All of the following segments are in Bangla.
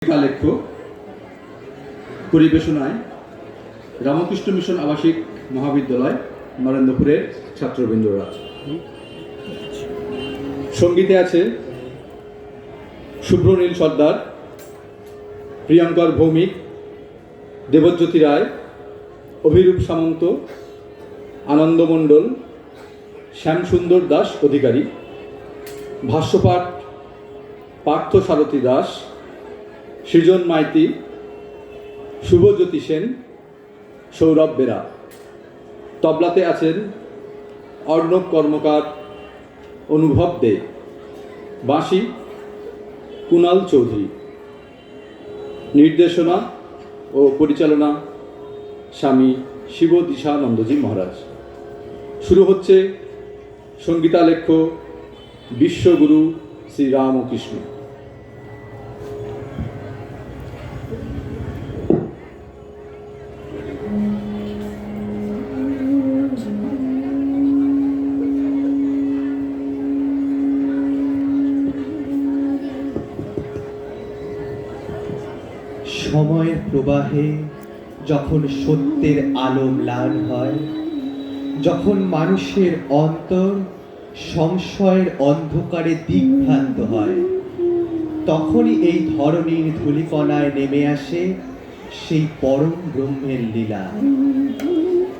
লেখ্য পরিবেশনায় রামকৃষ্ণ মিশন আবাসিক মহাবিদ্যালয় নরেন্দ্রপুরের ছাত্রবৃন্দরা। সঙ্গীতে আছে শুভ্রনীল সর্দার, প্রিয়ঙ্কর ভৌমিক, দেবজ্যোতি রায়, অভিরূপ সামন্ত, আনন্দ মণ্ডল, শ্যামসুন্দর দাস অধিকারী। ভাষ্যপাঠ পার্থ সারথী দাস, সৃজন মাইতি, শুভজ্যোতি সেন, সৌরভ বেরা। তবলাতে আছেন অর্ণব কর্মকার, অনুভব দে। বাঁশি কুণাল চৌধুরী। নির্দেশনা ও পরিচালনা স্বামী শিব দিশানন্দজি মহারাজ। শুরু হচ্ছে সঙ্গীতালেখ্য বিশ্বগুরু শ্রীরামকৃষ্ণ। সময়ের প্রবাহে যখন সত্যের আলো ম্লান হয়, যখন মানুষের অন্তর সংশয়ের অন্ধকারে দিগ্ভ্রান্ত হয়, তখনই এই ধরনীর ধূলিকণায় নেমে আসে সেই পরম ব্রহ্মের লীলা।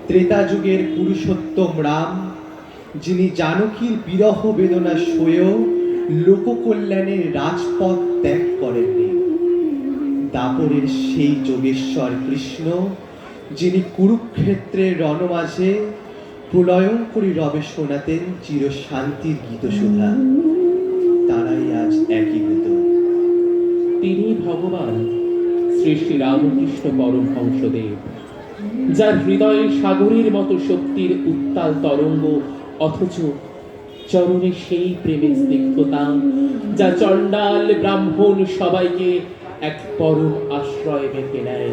ত্রেতা যুগের পুরুষোত্তম রাম, যিনি জানকীর বিরহ বেদনা সয়েও লোককল্যাণের রাজপথ ত্যাগ করেননি। দাপরের সেই যোগেশ্বর কৃষ্ণ, যিনি কুরুক্ষেত্রের রণমাঝে প্রলয়ঙ্করী রবে শোনাতেন চির শান্তির গীতসুধা, তারাই আজ একীভূত। তিনি ভগবান শ্রী শ্রী রামকৃষ্ণ পরমহংসদেব, যার হৃদয়ে সাগরের মতো শক্তির উত্তাল তরঙ্গ, অথচ চরণে সেই প্রেমের স্নিগ্ধতা যা চণ্ডাল ব্রাহ্মণ সবাইকে এক পরম আশ্রয় বেঁধে নেয়।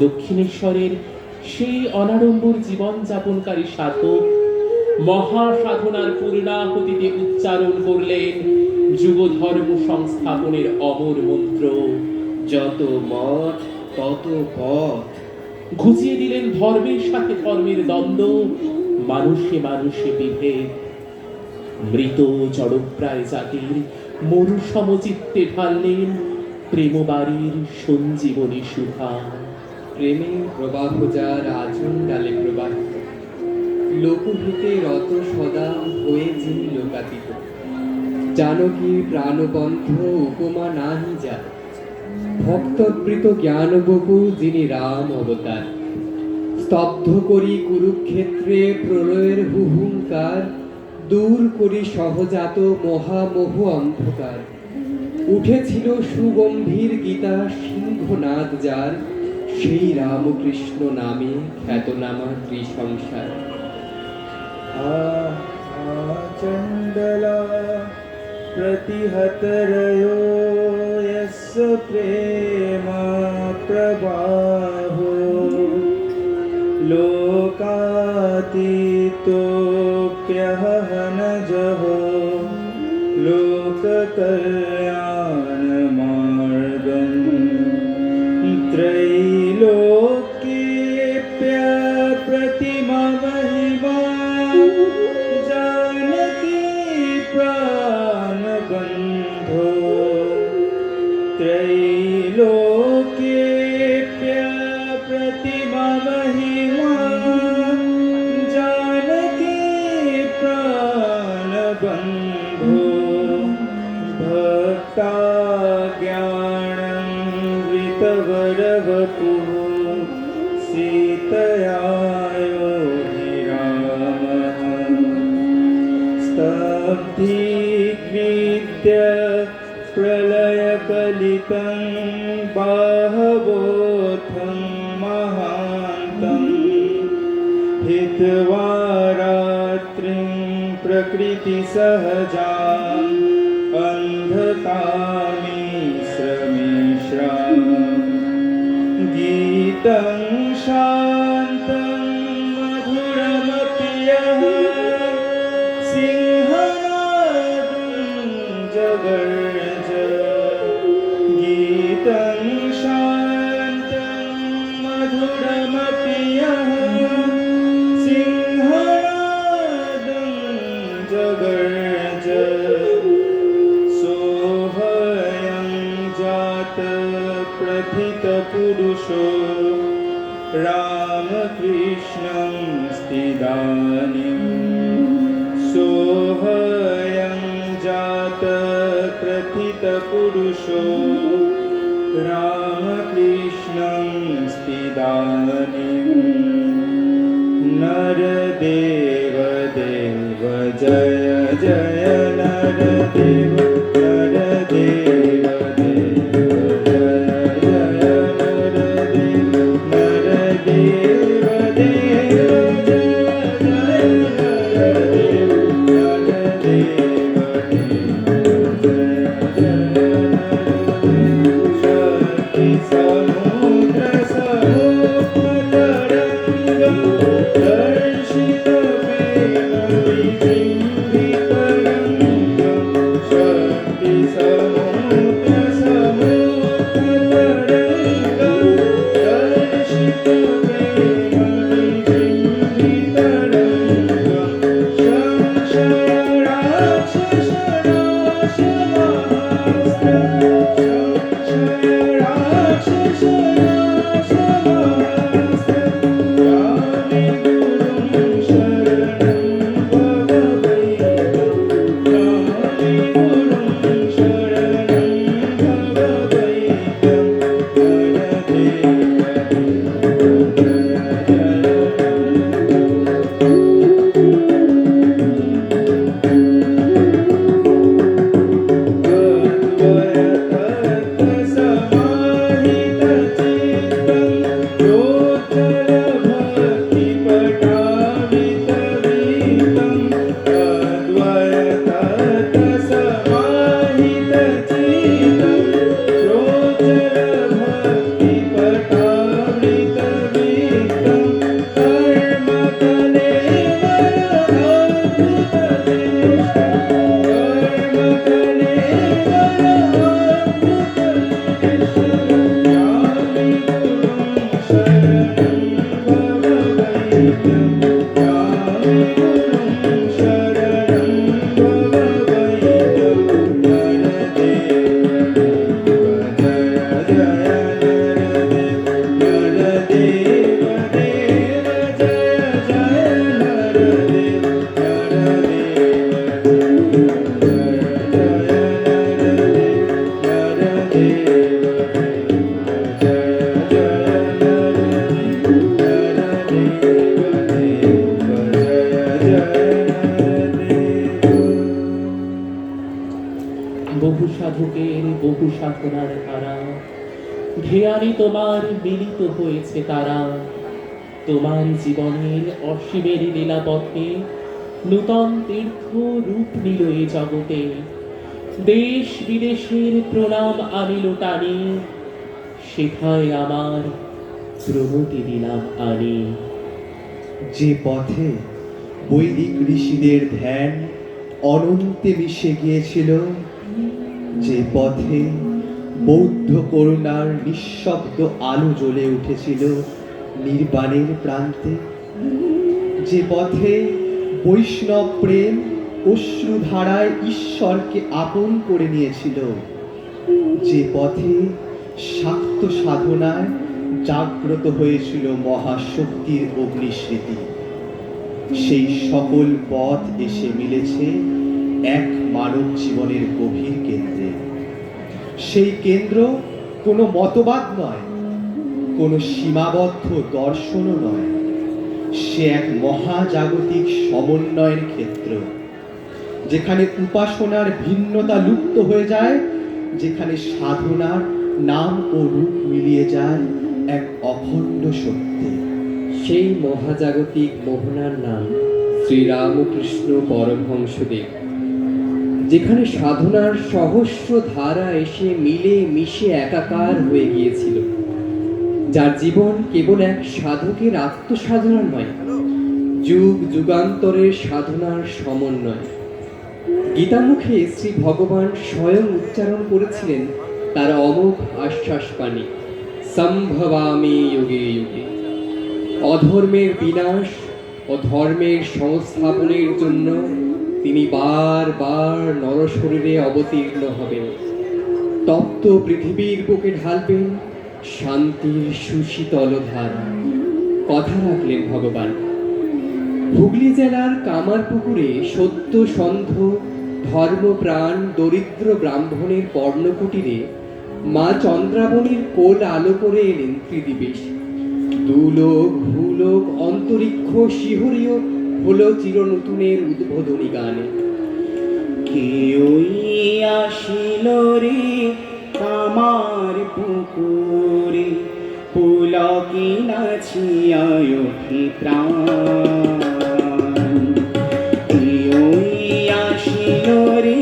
দক্ষিণেশ্বরের সেই অনাড়ম্বর জীবন যাপনকারী সাধক মহা সাধনার পূর্ণাহুতিতে উচ্চারণ করলেন যুগ ধর্ম সংস্থাপনের অমর মন্ত্র, যত মত তত পথ। ঘুচিয়ে দিলেন ধর্মের সাথে ধর্মের দ্বন্দ্ব, মানুষে মানুষে বিভেদ। মৃত জড়প্রায় জাতির মরু সমচিত্তে ঢাললেন প্রেমবাড়ির সঞ্জীবনী সুধা। প্রেমের প্রবাহ যার আজন ডালে প্রবাহিত, লোকহিতে রত সদা হয়ে যিনি লোকাতীত। জানকী প্রাণবন্ধ উপমা নাহি যা, ভক্তপ্রীত জ্ঞানবপু যিনি রাম অবতার। স্তব্ধ করি কুরুক্ষেত্রে প্রলয়ের হুহুঙ্কার, দূর করি সহজাত মহামোহ অন্ধকার। উঠেছিল সুগম্ভীর গীতা সিংহনাদ যার, সেই রামকৃষ্ণ নামে খ্যাতনামা ত্রিসংসার। চণ্ডলা প্রতিহতরয়ো যস্য প্রেম প্রবাহো, লোকাতীতোऽপ্যহনজঃ লোককল্যাণমার্গম। त्रैलोक्येऽप्य प्रतिमा महिमा, जानकी प्राणबन्धो। त्रैलोक्येऽप्य प्रतिमा महिमा, जानकी प्राणबन्धो। भक्ता ज्ञानामृतवरवपुः, सीतया योगिरामः। स्तब्धीकृत्य प्रलयकलितं, बाहवोऽथं महान्तं। हित्वा रात्रिं प्रकृतिसहजाम्, अन्धतामिश्रमिश्राम्। गीतं शान्तं मधुरमपि यः, सिंहनादं जगर्ज। प्रथितपुरुषो रामकृष्णं स्थिदानीं सोऽहं जातप्रथितपुरुषो रामकृष्णं स्थिदानीं नरदेव देव जय जय नरदेव नरदेव देव जय जय नरदेव नरदेव देव जय जय नरदेव नरदेव देव जय जय नरदेव शक्ति समुद्र समुपतरंगं दर्शित प्रेम विजृंभितरंगं शक्ति समुद्र समुपतरंगं दर्शित प्रेम विजृंभितरंगं संशय राक्षसनाशमस्त्रं संशय राक्षसनाशमस्त्रं यामि गुरुं शरणं भवभैरवं यामि गुरुं शरणं भवभैरवं বহু সাধকের বহু সাধনার ধারা ধ্যানে তোমার মিলিত হয়েছে তারা। তোমার জীবনের অসীমের লীলাপথে নূতন তীর্থ রূপ নিল এ জগতে। দেশ বিদেশের প্রণাম আনিল টানি, সেথায় আমার প্রণতি দিলাম আনি। যে পথে বৈদিক ঋষিদের ধ্যান অনন্তে মিশে গিয়েছিল, যে পথে বৌদ্ধ করুণার নিঃশব্দ আলো জ্বলে উঠেছিল নির্বাণের প্রান্তে, যে পথে বৈষ্ণব প্রেম অশ্রুধারায় ঈশ্বরকে আপন করে নিয়েছিল, যে পথে শাক্ত সাধনায় জাগ্রত হয়েছিল মহাশক্তির অগ্নিস্মৃতি, সেই সকল পথ এসে মিলেছে এক মানব জীবনের গভীর কেন্দ্রে। সেই কেন্দ্র কোনো মতবাদ নয়, কোনো সীমাবদ্ধ দর্শনও নয়, সে এক মহাজাগতিক সমন্বয়ের ক্ষেত্র, যেখানে উপাসনার ভিন্নতা লুপ্ত হয়ে যায়, যেখানে সাধনার নাম ও রূপ মিলিয়ে যায় এক অখণ্ড সত্যে। সেই মহাজাগতিক মোহনার নাম শ্রীরামকৃষ্ণ পরমহংসদেব, যেখানে সাধনার সহস্র ধারা এসে মিলে মিশে একাকার হয়ে গিয়েছিল, যার জীবন কেবল এক সাধকের আত্মসাধনা নয়, যুগ যুগান্তরের সাধনার সমন্বয়। গীতামুখে শ্রী ভগবান স্বয়ং উচ্চারণ করেছিলেন তার অমোঘ আশ্বাস বাণী, সম্ভবামি যুগে যুগে। অধর্মের বিনাশ ও ধর্মের সংস্থাপনের জন্য তিনি বারবার নরশরীরে অবতীর্ণ হবেন, তপ্ত পৃথিবীর বুকে ঢালবেন শান্তির সুশীতল ধারা, কথা রাখলেন ভগবান। হুগলি জেলার কামারপুকুরে সত্য সন্ধ ধর্মপ্রাণ দরিদ্র ব্রাহ্মণের পর্ণকুটিরে মা চন্দ্রাবণীর কোল আলো করে এলেন ত্রিদিবেশ। দুলোক ভূলোক অন্তরিক্ষ শিহরীয় হলো চিরনতুনের উদ্বোধনী গানে। কেউই আসিল রে আমার পুকুরে, পুলকি নাচিয়া ওঠে প্রাণ। কেউই আসিল রে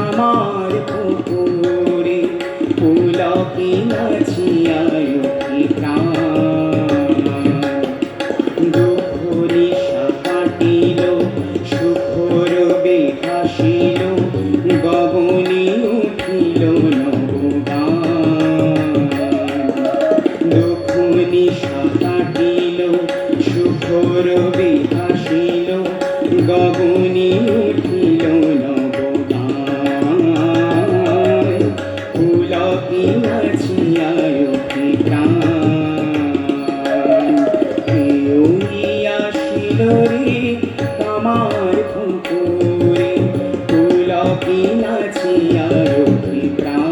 আমার পুকুরে, পুলকি নাচিয়া ওঠে প্রাণ। দুঃখ নিশা কাটিল, সুখর বেহাসিল, গগনে উঠিল নবগান। দুঃখ নিশা কাটিল, সুখর বেহাসিল, গগনে উঠিল নবগান। পুলকি নাচিয়া ওঠে প্রাণ। কেউই আসিল রে আমার পুকুরে, পুলকি নাচিয়া ওঠে প্রাণ।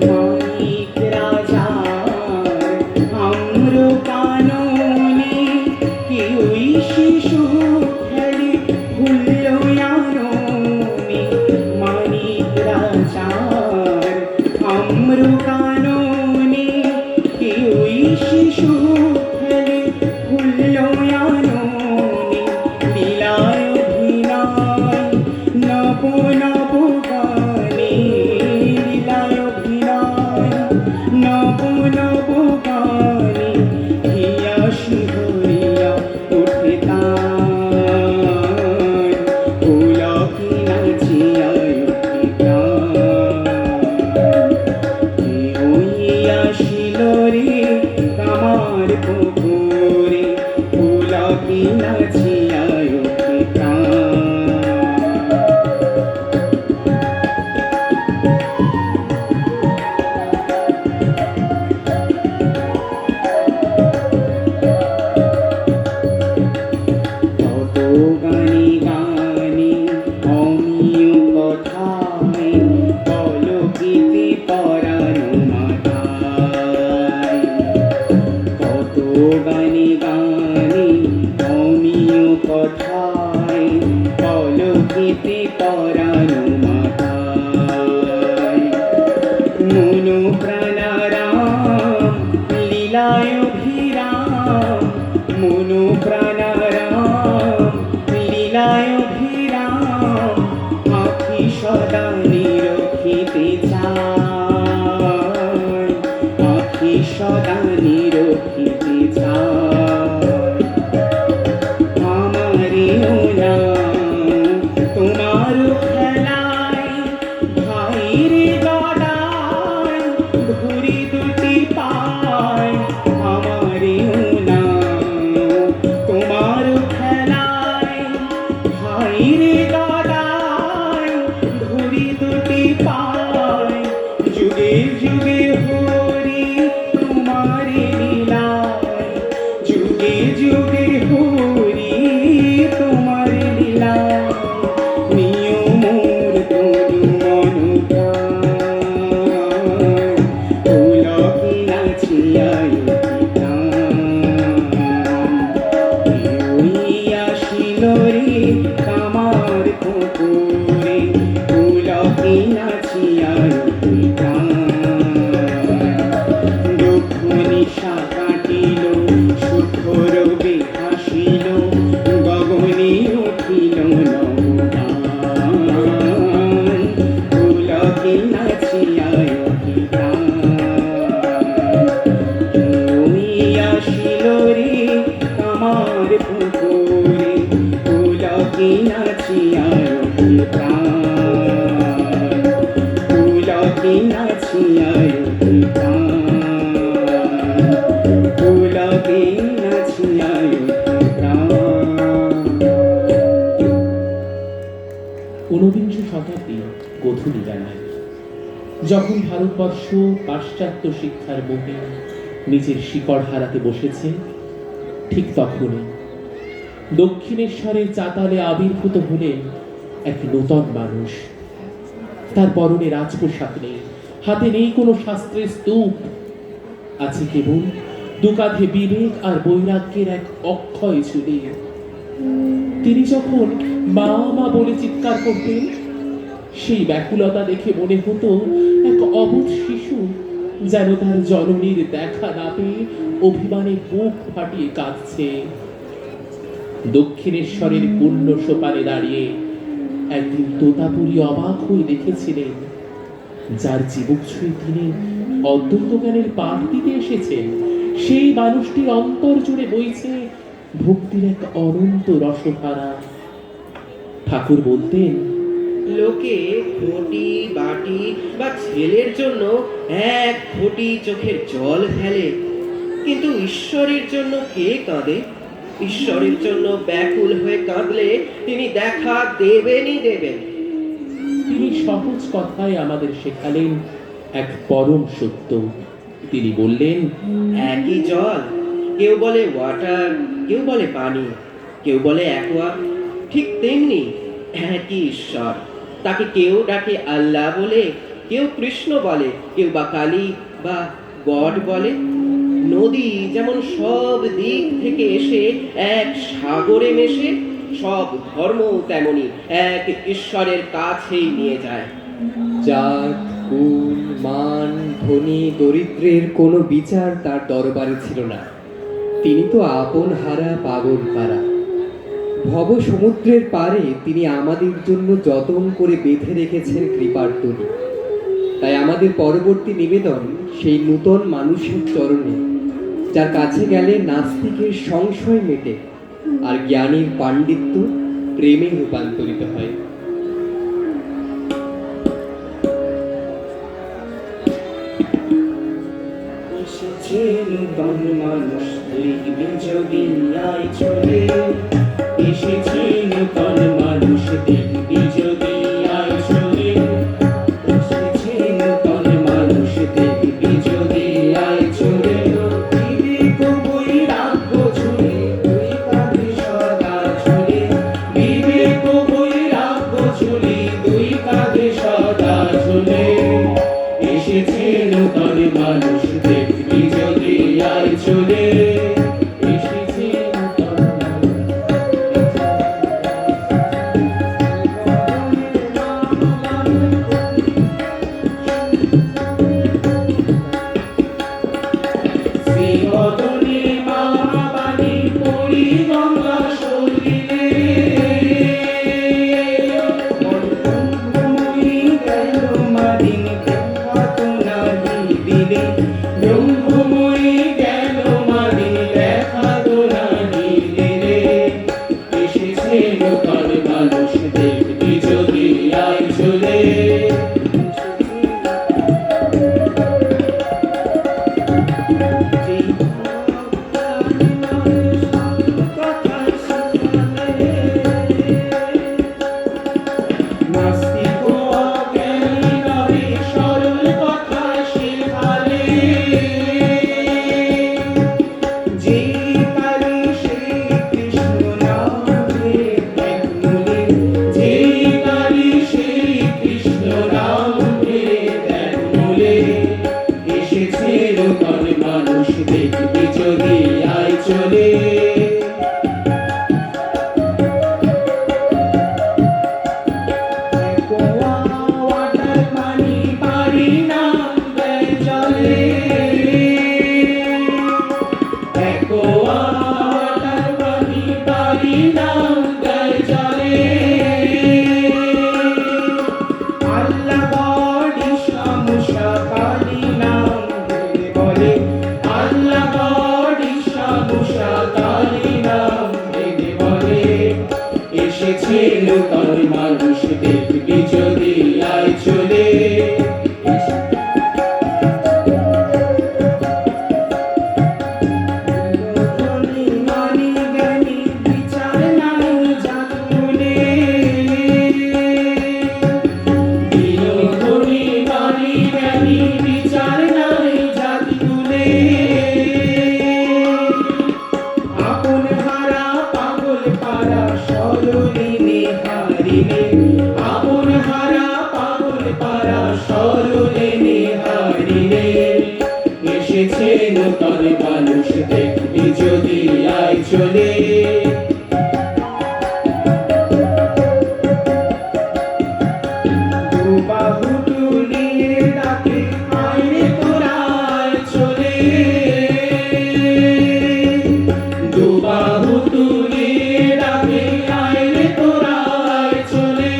মানিক রাজার আম্র কাননে, কেউই শিশু খেলে ভুলল আননে। মানিক রাজার আম্র কাননে, কেউই শিশু খেলে ভুলল আননে। লীলায় অভিনয় নব নব গানে, লীলায় অভিনয় নব নব গানে। হিয়া শিহরিয়া ওঠে তান, পুলকি নাচিয়া ওঠে প্রাণ। কেউই আসিল রে আমার পুকুরে, পুলকি নাচিয়া ওঠে প্রাণ। কত গানে গানে অমিয় কথায়, পলকিতে পরানো মাথায়। কত গানে গানে অমিয় কথায়, পলকিতে পরানো মাথায়। মনো প্রাণারাম লীলায় অভিরাম, মনো প্রাণারাম লীলায় অভিরাম। আখি সদা নিরখিতে চায়, আখি সদা নিরখিতে চায়। আমারেও না তোমার খেলায়, ভাইরে গদায় ধরি দুটি পায়। আমারেও না তোমার খেলায়, ভাইরে গদায় ধরি দুটি পায়। যুগে যুগে হরি তোমার লীলায়, যুগে যুগে হরি তোমার লীলায়। নিয়মোর তনু মন প্রাণ, পুলকি নাচিয়া ওঠে প্রাণ। কেউই আসিল রে আমার পুকুরে, পুলকি নাচিয়া ওঠে প্রাণ। দুঃখ নিশা কাটিল, সুখর বেহাসিল, গগনে উঠিল নবগান। পুলকি নাচিয়া ওঠে প্রাণ। কেউই আসিল রে আমার পুকুরে, পুলকি নাচিয়া ওঠে প্রাণ। পুলকি নাচিয়া ওঠে প্রাণ। পুলকি যখন ভারতবর্ষ পাশ্চাত্য শিক্ষার মোহে নিজের শিকড় হারাতে বসেছে, ঠিক তখনই দক্ষিণেশ্বরের চাতালে আবির্ভূত হলেন এক নূতন মানুষ। তার পরনে রাজপোশাক নেই, হাতে নেই কোনো শাস্ত্রের স্তূপ, আছে কেবল দুকাঁধে বিবেক আর বৈরাগ্যের এক অক্ষয় ঝুলি। তিনি যখন মা মা বলে চিৎকার করতেন, সেই ব্যাকুলতা দেখে মনে হতো এক অবুঝ শিশু যেন তার জননীর দেখা না পেয়ে অভিমানে বুক ফাটিয়ে কাঁদছে। দক্ষিণেশ্বরের পূর্ণ সোপানে দাঁড়িয়ে একদিন তোতাপুরী অবাক হয়ে দেখেছিলেন, যার জীবক ছুঁয়ে তিনি অদ্বৈত জ্ঞানের পাঠ দিতে এসেছেন, সেই মানুষটির অন্তর জুড়ে বইছে ভক্তির এক অনন্ত রসধারা। ঠাকুর বলতেন, লোকে ঘটি বাটি বা ছেলের জন্য এক ঘটি চোখের জল ফেলে, কিন্তু ঈশ্বরের জন্য কে কাঁদে? ঈশ্বরের জন্য ব্যাকুল হয়ে কাঁদলে তিনি দেখা দেবেনই দেবেন। তিনি সহজ কথায় আমাদের শেখালেন এক পরম সত্য। তিনি বললেন, একই জল, কেউ বলে ওয়াটার, কেউ বলে পানি, কেউ বলে অ্যাকোয়া, ঠিক তেমনি একই ঈশ্বর। তাকে কেউ ডাকে আল্লাহ বলে, কেউ কৃষ্ণ বলে, কেউ বা কালী বা গড বলে। নদী যেমন সব দিক থেকে এসে এক সাগরে মেশে, সব ধর্ম তেমনি এক ঈশ্বরের কাছেই নিয়ে যায়। জাত, কুল, মান, ধনী, দরিদ্রের কোনো বিচার তার দরবারে ছিল না। তিনি তো আপন হারা পাগল পারা। ভব সমুদ্রের পারে তিনি আমাদের জন্য যতন করে বেঁধে রেখেছেন কৃপার তরী। তাই আমাদের পরবর্তী নিবেদন সেই নূতন মানুষের চরণে, যার কাছে গেলে নাস্তিকের সংশয় মেটে আর জ্ঞানীর পাণ্ডিত্য প্রেমে রূপান্তরিত হয়। এসেছে নূতন মানুষ, দেখবি যদি আয় চলে। এসেছে নূতন মানুষ, দেখবি যদি আয় চলে। এসেছে নূতন মানুষ, দেখবি যদি আয় চলে। বিবেক বৈরাগ্য ঝুলে, দুই কাঁধে সদা ঝুলে। বিবেক বৈরাগ্য ঝুলে, দুই কাঁধে সদা ঝুলে। এসেছে নূতন মানুষ, দেখবি যদি আয় চলে। এসেছে নূতন শ্রীবদনে মামাবাণী পড়ি গঙ্গা সলিলে। ব্রহ্মময়ী গেল মাদিন, দেখা তো নাহি দিলে। ব্রহ্মময়ী গেল মাদিন, দেখা তো নাহি দিলে। এসেছে নূতন মানুষ, দেখবি যদি আয় চলে। নাস্তিক ও অজ্ঞানী নরে সরল কথা শেখালে। যে কালে সে কৃষ্ণ নামে ত্যাগ মূলে। যে কালে সে কৃষ্ণ নামে ত্যাগ মূলে। এসেছে নূতন মানুষ, দেখবি যদি আয় চলে। অ্যাকোয়া, ওয়াটার, পানি, পারি নাম দেয় জলে। অ্যাকোয়া, ওয়াটার, পানি, পারি নাম দেয় জলে। আল্লাহ গড ঈশা কালী নাম ভেবে বলে। আল্লাহ গড ঈশা কালী নাম ভেবে বলে। এসেছে নূতন মানুষ, দেখবি যদি আয় চলে। ধনী মানি জ্ঞানী, বিচার নাই জাত মূলে। ধনী মানি জ্ঞানী, মানুষ দেখবি যদি আয় চলে দুবাহু তুলিয়ে ডাকে আইরে তোরা আয় চলে দুবাহু তুলিয়ে ডাকে আইরে তোরা আয় চলে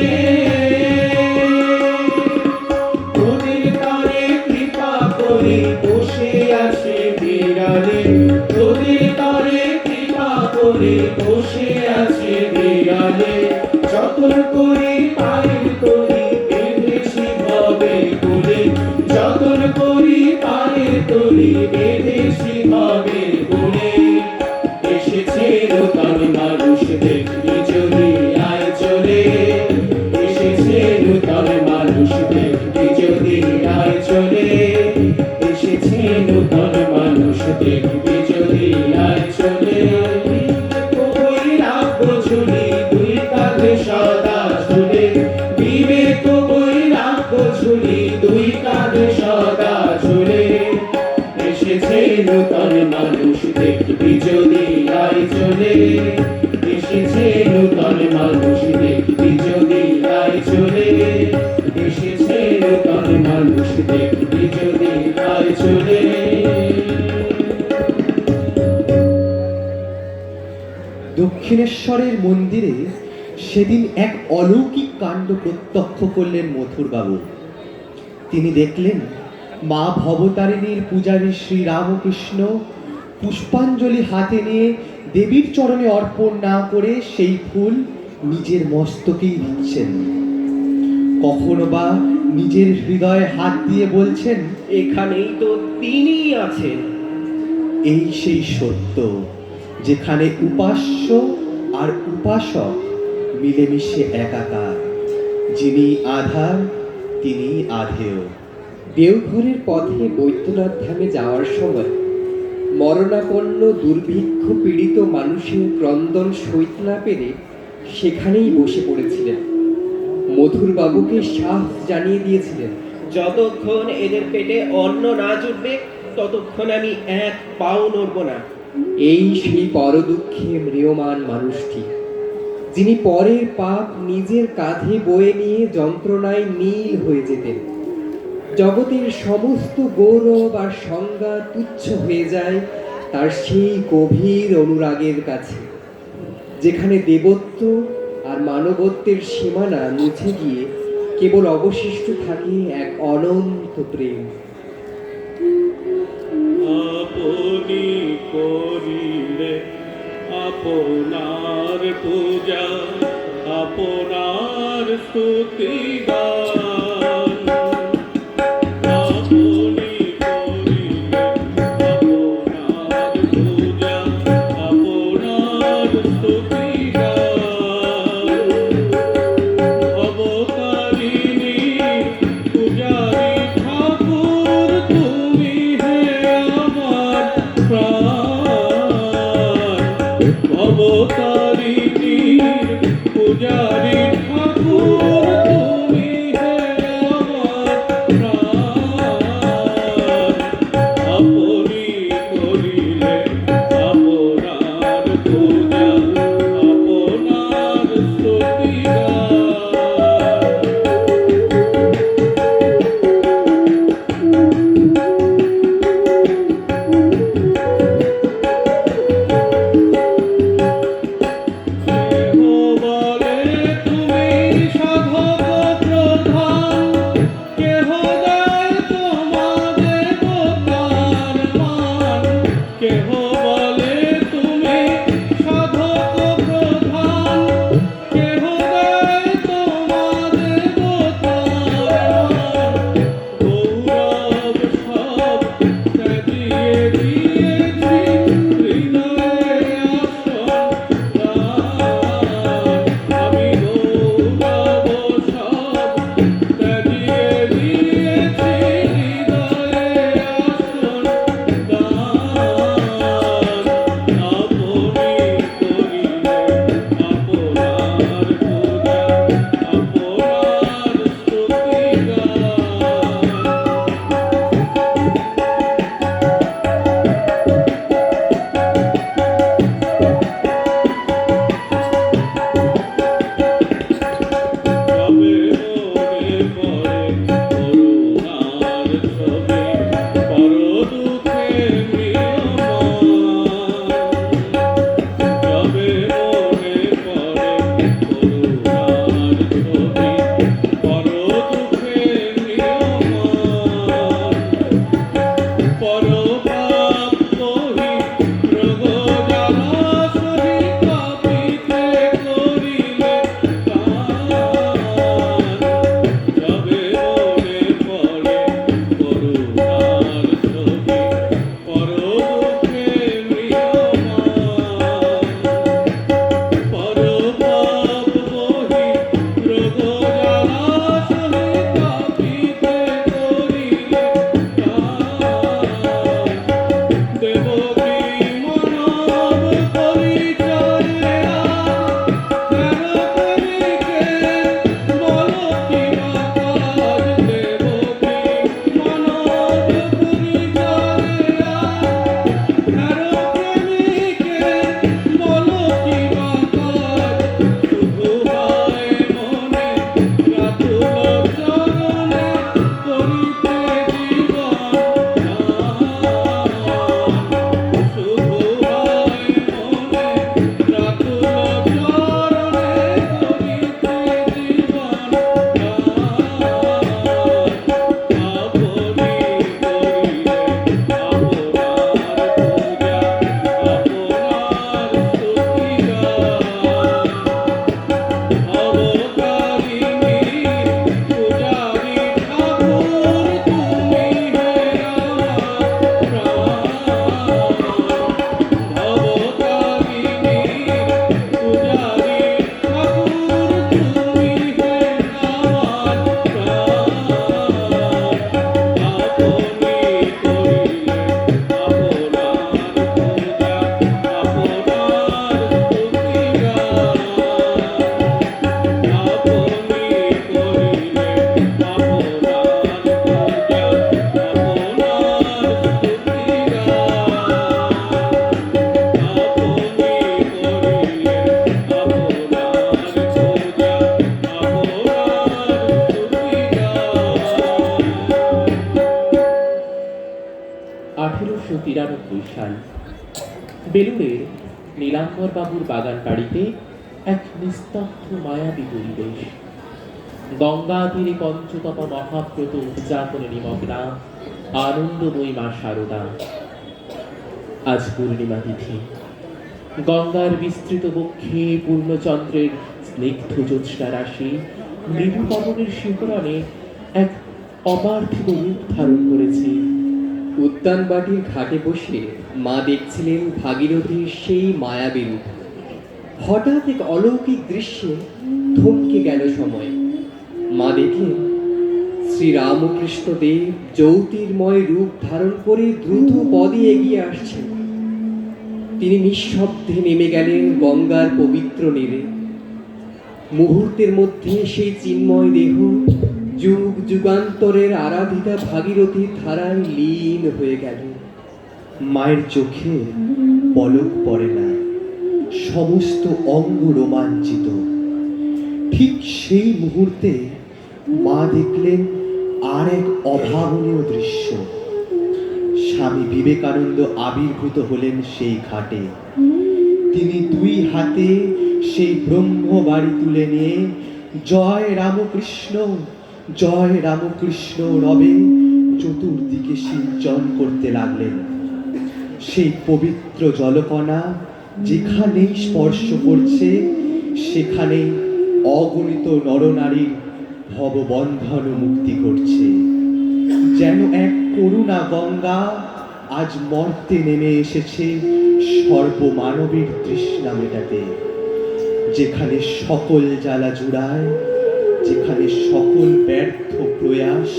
তোদের তরে কৃপা করে বসে আছে বিড়ালে তোদের তরে কৃপা করে বসে আছে বিড়ালে যতন করে পায়ের তরি বেঁধেছি ভাবে কোলে যতন করি পায়ের তরি বেঁধেছি ভাবে কোলে এসেছে নূতন মানুষ দেখবি যদি আয় চলে এসেছে নূতন মানুষ দেখবি যদি আয় চলে এসেছে নূতন মানুষ দেখবি যদি আয় চলে ওই রাখবো ঝুলি দুই কাঁধে সদা ঝুলে বিবেক বই রাখবো ঝুলি দুই কাঁধে সদা ঝুলে এসেছে নূতন মানুষ দেখবি যদি আয় চলে এসেছে নূতন মানুষ দেখবি যদি আয় চলে এসেছে নূতন মানুষ দেখবি যদি আয় চলে দক্ষিণেশ্বরের মন্দিরে সেদিন এক অলৌকিক কাণ্ড প্রত্যক্ষ করলেন মথুরবাবু। তিনি দেখলেন মা ভবতারিণীর পূজারী শ্রী রামকৃষ্ণ পুষ্পাঞ্জলি হাতে নিয়ে দেবীর চরণে অর্পণ না করে সেই ফুল নিজের মস্তকেই দিচ্ছেন। কখনো বা নিজের হৃদয়ে হাত দিয়ে বলছেন, এখানেই তো তিনি আছেন। এই সেই সত্য যেখানে উপাস্য আর উপাসক মিলেমিশে একাকার। যিনি আধার তিনি আধেয়। দেওঘরের পথে বৈদ্যনাথ ধামে যাওয়ার সময় মরণাপন্ন দুর্ভিক্ষ পীড়িত মানুষের ক্রন্দন সইতে না পেরে সেখানেই বসে পড়েছিলেন। মধুরবাবুকে সাফ জানিয়ে দিয়েছিলেন, যতক্ষণ এদের পেটে অন্ন না জুটবে ততক্ষণ আমি এক পাও নড়ব না। এই সেই পরদুঃখে ম্রিয়মান মানুষটি, যিনি পরের পাপ নিজের কাঁধে বয়ে নিয়ে যন্ত্রণায় নীল হয়ে যেতেন। জগতের সমস্ত গৌরব আর সংজ্ঞা তুচ্ছ হয়ে যায় তার সেই গভীর অনুরাগের কাছে, যেখানে দেবত্ব আর মানবত্বের সীমানা মুছে গিয়ে কেবল অবশিষ্ট থাকে এক অনন্ত প্রেম। আপনি করিলে আপনার পূজা আপনার স্তুতি গান আপনি করিলে আপনার পূজা আপনার স্তুতি গান অবতারিণী পূজারী ঠাকুর তুমি হে আমার প্রাণ অবতারিণী পূজারী ঠাকুর তুমি হে আমার প্রাণ আপনি করিলে আপনার পূজা আপনার স্তুতি গান বেলুড়ের নীলাম্বর বাবুর বাগান বাড়িতে এক নিস্তব্ধ মায়াবী পরিবেশ। গঙ্গা তীরে পঞ্চতপা মহাব্রত উদযাপনে নিমগ্না আনন্দময়ী মা শারদা। আজ পূর্ণিমা তিথি। গঙ্গার বিস্তৃত বক্ষে পূর্ণচন্দ্রের স্নিগ্ধ জ্যোৎস্না রাশি মৃদু পবনের শিহরণে এক অপার্থিব রূপ ধারণ করেছে। উদ্যানবাটির ঘাটে বসে মা দেখছিলেন ভাগীরথীর সেই মায়াবী রূপ। হঠাৎ এক অলৌকিক দৃশ্যে থমকে গেল সময়। মা দেখলেন শ্রীরামকৃষ্ণ দেব জ্যোতির্ময় রূপ ধারণ করে দ্রুত পদে এগিয়ে আসছেন। তিনি নিঃশব্দে নেমে গেলেন গঙ্গার পবিত্র নীরে। মুহূর্তের মধ্যে সেই চিন্ময় দেহ যুগ যুগান্তরের আরাধিতা ভাগীরথীর ধারায় লীন হয়ে গেল। মায়ের চোখে পলক পড়ে না, সমস্ত অঙ্গ রোমাঞ্চিত। ঠিক সেই মুহূর্তে মা দেখলেন আর এক অভাবনীয় দৃশ্য। স্বামী বিবেকানন্দ আবির্ভূত হলেন সেই ঘাটে। তিনি দুই হাতে সেই ব্রহ্মবাড়ি তুলে নিয়ে জয় রামকৃষ্ণ রবে চতুর্দিকে সিঞ্চন করতে লাগলেন। সেই পবিত্র জলকণা যেখানেই স্পর্শ করছে সেখানেই অগণিত নরনারীর ভববন্ধন মুক্তি ঘটছে। যেন এক করুণা গঙ্গা আজ মর্তে নেমে এসেছে সর্বমানবীর তৃষ্ণা মেটাতে। যেখানে সকল জ্বালা জুড়ায়, যেখানে সকল ব্যর্থ প্রয়াস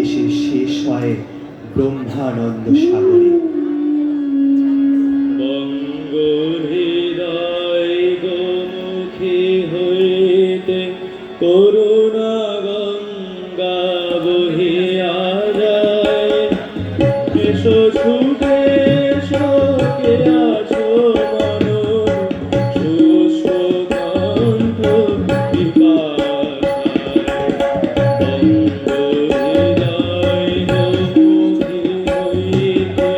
এসে শেষ হয় ব্রহ্মানন্দ সাগরে। বঙ্গহৃদয় গোমুখী হইতে করুণা গঙ্গা বহিয়া যায়। এসো ছুটে এসো কে আছো মনন সুস্বকণ্ঠ পিপাসায়। বঙ্গহৃদয় গোমুখী হইতে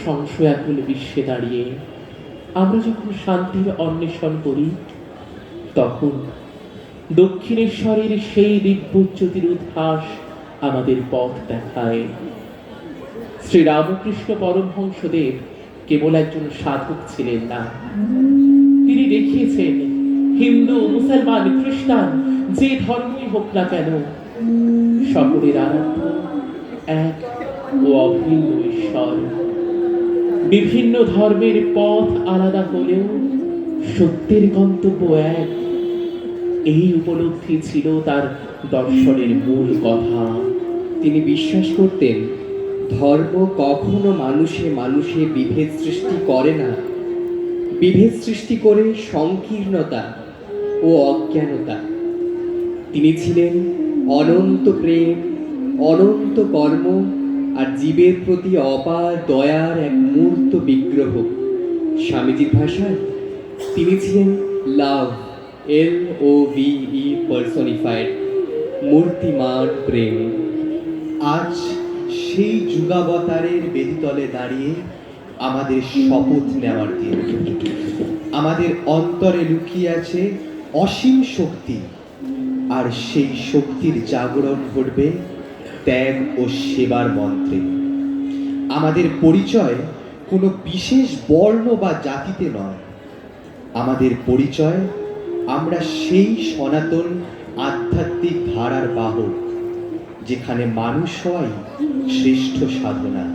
সংশয়াকুল বিশ্বে দাঁড়িয়ে আমরা যখন শান্তির অন্বেষণ করি, তখন দক্ষিণেশ্বরের সেই দিব্যজ্যোতির উদ্ভাস আমাদের পথ দেখায়। শ্রীরামকৃষ্ণ পরমহংসদেব কেবল একজন সাধক ছিলেন না, তিনি দেখিয়েছেন হিন্দু, মুসলমান, খ্রিস্টান, যে ধর্মই হোক না কেন, সকলের আরাধ্য এক ও অভিন্ন ঈশ্বর। বিভিন্ন ধর্মের পথ আলাদা হলেও সত্যের গন্তব্য এক, এই উপলব্ধি ছিল তার দর্শনের মূল কথা। তিনি বিশ্বাস করতেন ধর্ম কখনো মানুষে মানুষে বিভেদ সৃষ্টি করে না, বিভেদ সৃষ্টি করে সংকীর্ণতা ও অজ্ঞানতা। তিনি ছিলেন অনন্ত প্রেম, অনন্ত কর্ম আর জীবের প্রতি অপার দয়ার এক মূর্ত বিগ্রহ। স্বামীজির ভাষায় তিনি ছিলেন লাভ, LOVE পার্সনিফাইড, মূর্তিমান প্রেম। আজ সেই যুগাবতারের বেদিতলে দাঁড়িয়ে আমাদের শপথ নেওয়ার দিন। আমাদের অন্তরে লুকিয়ে আছে অসীম শক্তি, আর সেই শক্তির জাগরণ ঘটবে ত্যাগ ও সেবার মন্ত্রে। আমাদের পরিচয় কোনো বিশেষ বর্ণ বা জাতিতে নয়, আমাদের পরিচয় আমরা সেই সনাতন আধ্যাত্মিক ধারার বাহক, যেখানে মানুষ হওয়াই শ্রেষ্ঠ সাধনা।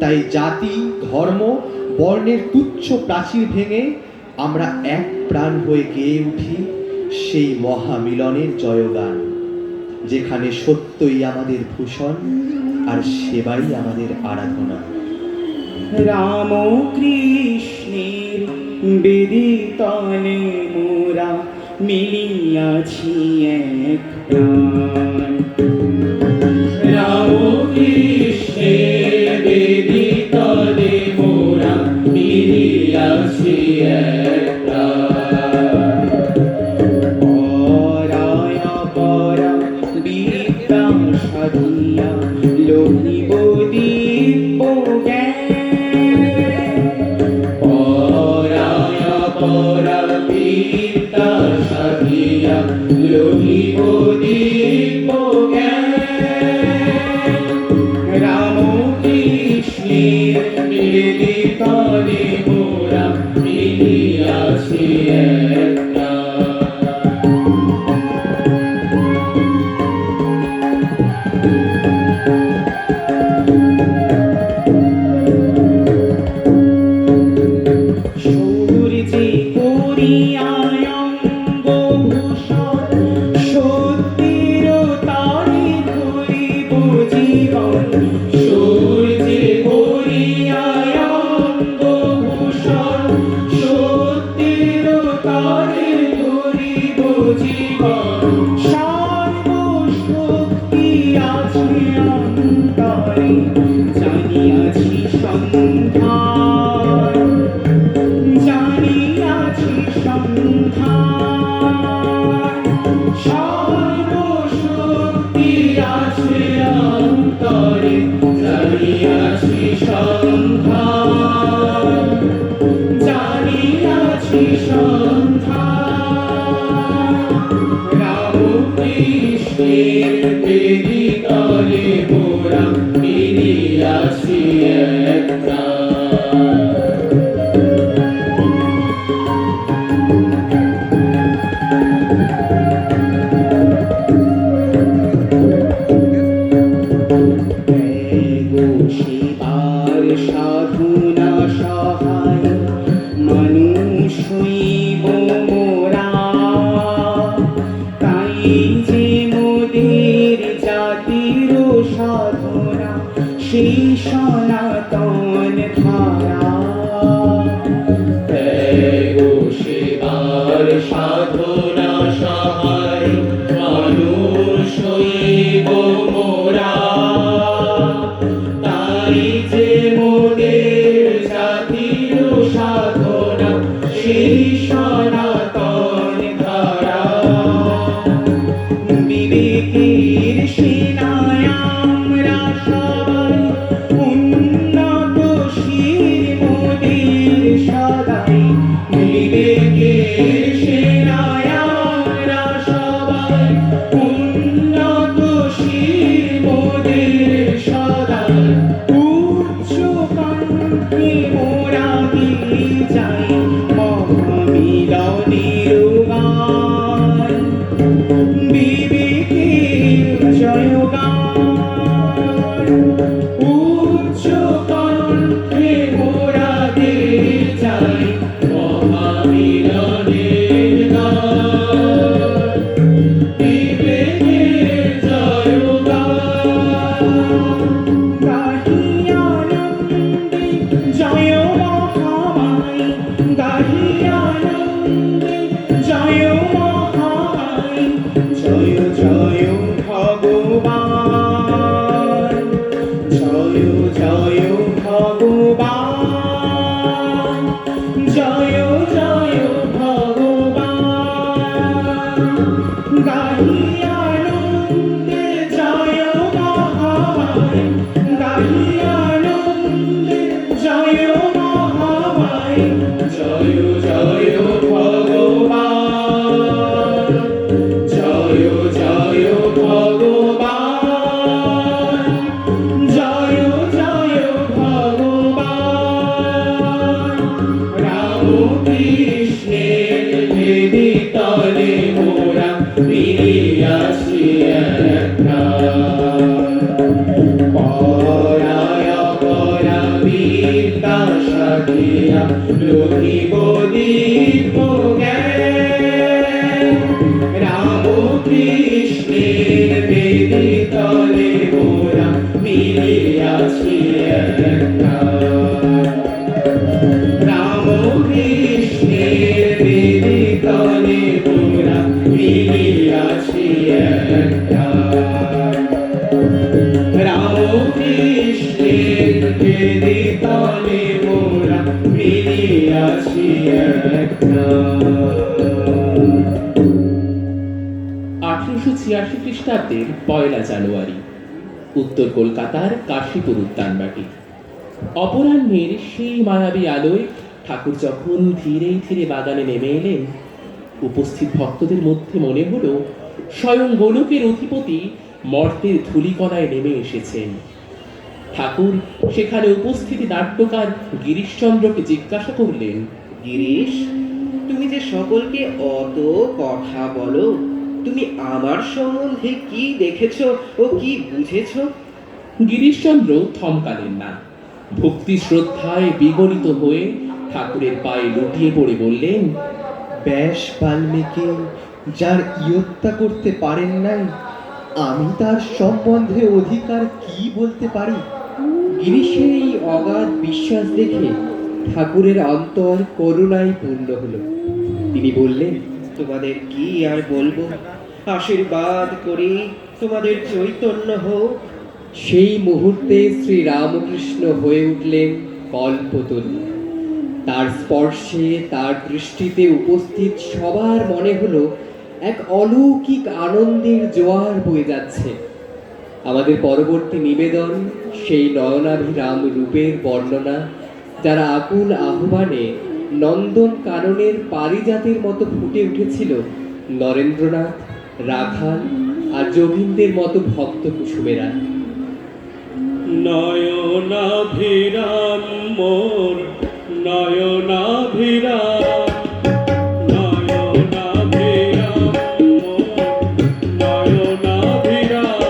তাই জাতি, ধর্ম, বর্ণের তুচ্ছ প্রাচীর ভেঙে আমরা এক প্রাণ হয়ে গেয়ে উঠি সেই মহামিলনের জয়গান, যেখানে সত্যই আমাদের ভূষণ আর সেবাই আমাদের আরাধনা। রাম কৃষ্ণের বেদিতলে মোরা মিলিয়াছি এক প্রাণ। রাম কৃষ্ণের বেদিতলে মোরা মিলিয়াছি এক প্রাণ। পরায় পরা বিদ্যা সাধিয়া লোহিব দিব্য জ্ঞান। পরায় পরা বিদ্যা সাধিয়া লোহিব দিব্য জ্ঞান। রাম কৃষ্ণের বেদিতলে মোরা মিলিয়াছি এক প্রাণ। সূর্যে করিয়ায় অঙ্গভূষণ, সত্যের তারে ধরিব জীবন। সূর্যে করিয়ায় অঙ্গভূষণ, সত্যের তারে ধরিব জীবন। সর্বশক্তি আছে অন্তরে, জানিয়াছি সন্ধান। জানিয়াছি সন্ধান। সর্বশক্তি আছে অন্তরে, জানিয়াছি সন্ধান। জানিয়াছি সন্ধান। রাম কৃষ্ণের বেদিতলে মোরা মিলিয়াছি এক প্রাণ। সেবার সাধনা সহায় মানুষ হইব মোরা। তাই যে মোদের জাতির সাধনা সেই সনাতন ধারা। সেবার সাধনা সহায় মানুষ হইব মোরা। তাই যে মোদের জাতির সাধনা সেই সনাতন ধারা। বিবেকের সেনায় আমরা সবাই উন্নত বিবেকের সেনায় আমরা সবাই উন্নত শির মোদের সদাই উচ্চ কণ্ঠে মোরা গিয়ে যাই মহামিলনের গান বিবেকের জয়গান উচ্চ কণ্ঠে মোরা গিয়ে যাই মহামিলনের গান বিবেকের জয়গান গাহি আনন্দে জয় মহামাই গাহি আনন্দে জয় মহামাই জয় জয় ভগবান জয় জয় ভগবান জয় জয় ভগবান গাহি আনন্দে জয় মহামাই গাহি আনন্দে জয় মহামাই জয় জয় ভগবান জয় জয় ভগবান জয় জয় ভগবান রাম কৃষ্ণের বেদিতলে মোরা ফিরিয়াছি পরায় পরা বিদ্যা সাধিয়া লোহিব দীপ জ্ঞান রাম কৃষ্ণের বেদিতলে মোরা মিলিয়াছি রাম কৃষ্ণের বেদিতলে মোরা মিলিয়াছি রাম কৃষ্ণের বেদিতলে মোরা মিলিয়াছি 1886 খ্রিস্টাব্দের 1 জানুয়ারি উত্তর কলকাতার কাশীপুর উদ্যানবাটি। অপরাহ্নের সেই মায়াবী আলোয় ঠাকুর যখন ধীরে ধীরে বাগানে নেমে এলেন, উপস্থিত ভক্তদের মধ্যে মনে হলো স্বয়ং গোলকের অধিপতি মর্তের ধূলিকণায় নেমে এসেছেন। ঠাকুর সেখানে উপস্থিত নাট্যকার গিরিশচন্দ্রকে জিজ্ঞাসা করলেন, গিরিশ, তুমি যে সকলকে অত কথা বলো, তুমি আমার সম্বন্ধে কি দেখেছ ও কি বুঝেছ? গিরিশচন্দ্র থমকালেন না। ভক্তি শ্রদ্ধায় বিগলিত হয়ে ঠাকুরের পায়ে লুটিয়ে পড়ে বললেন, ব্যাস বাল্মীকি যার ইয়ত্তা করতে পারেন নাই, আমি তার সম্বন্ধে অধিকার কি বলতে পারি? গিরিশের এই অগাধ বিশ্বাস দেখে ঠাকুরের অন্তর করুণায় পূর্ণ হলো। তিনি বললেন, তোমাদের কি আর বলবো, আশীর্বাদ করি তোমাদের চৈতন্য হোক। সেই মুহূর্তে শ্রী রামকৃষ্ণ হয়ে উঠলেন কল্পতরু। তার স্পর্শে, তার দৃষ্টিতে উপস্থিত সবার মনে হলো এক অলৌকিক আনন্দের জোয়ার বয়ে যাচ্ছে। আমাদের পরবর্তী নিবেদন সেই নয়নাভিরাম রূপের বর্ণনা, যারা আকুল আহ্বানে নন্দন কাননের পারিজাতের মতো ফুটে উঠেছিল নরেন্দ্রনাথ, রাখাল আর যোগীন্দ্রের মতো ভক্ত কুসুমেরা। নয়নাভিরাম মোর নয়নাভিরাম নয়নাভিরাম মোর নয়নাভিরাম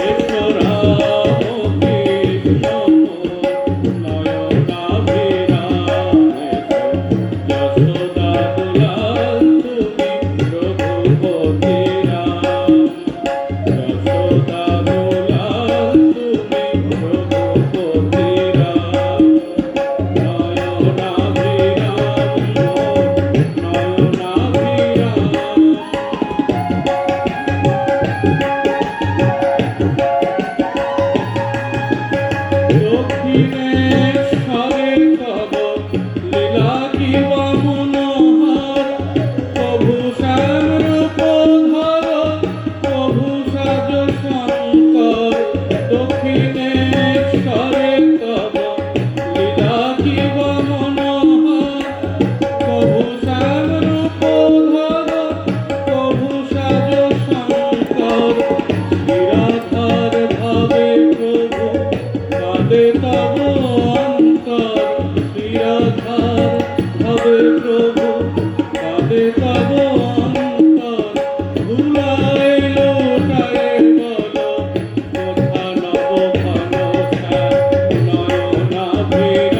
এসো রাম কৃষ্ণ নয়নাভিরাম এসো যশোদা দুলাল তুমি রঘুপতি রাম যশোদা দুলাল তুমি রঘুপতি রাম দক্ষিণেশ্বরে তব লীলা কি বা মনোহর প্রভু প্রভু কাঁদে তব অন্তর ভুলায় লোটায় বলো কোথা নব ভালোসা নয়নাভিরাম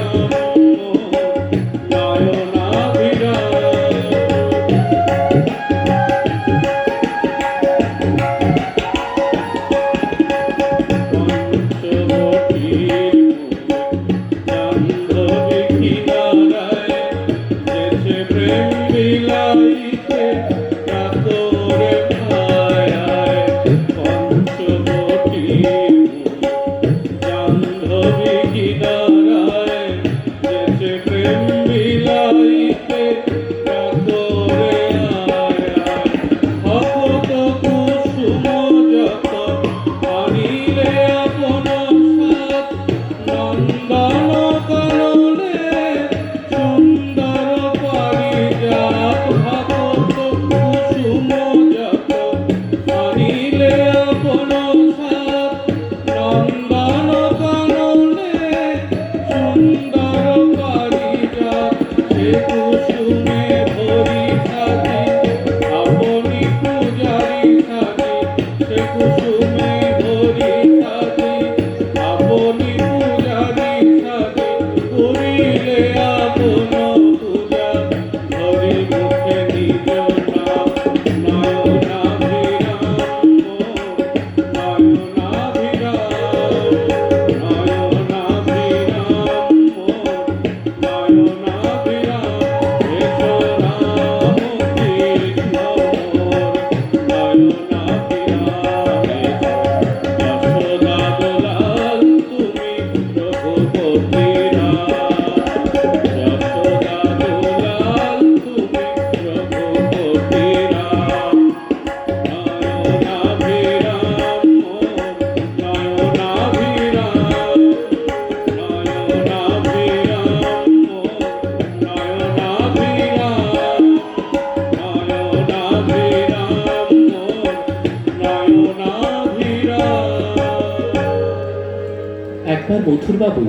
একবার মথুরবাবু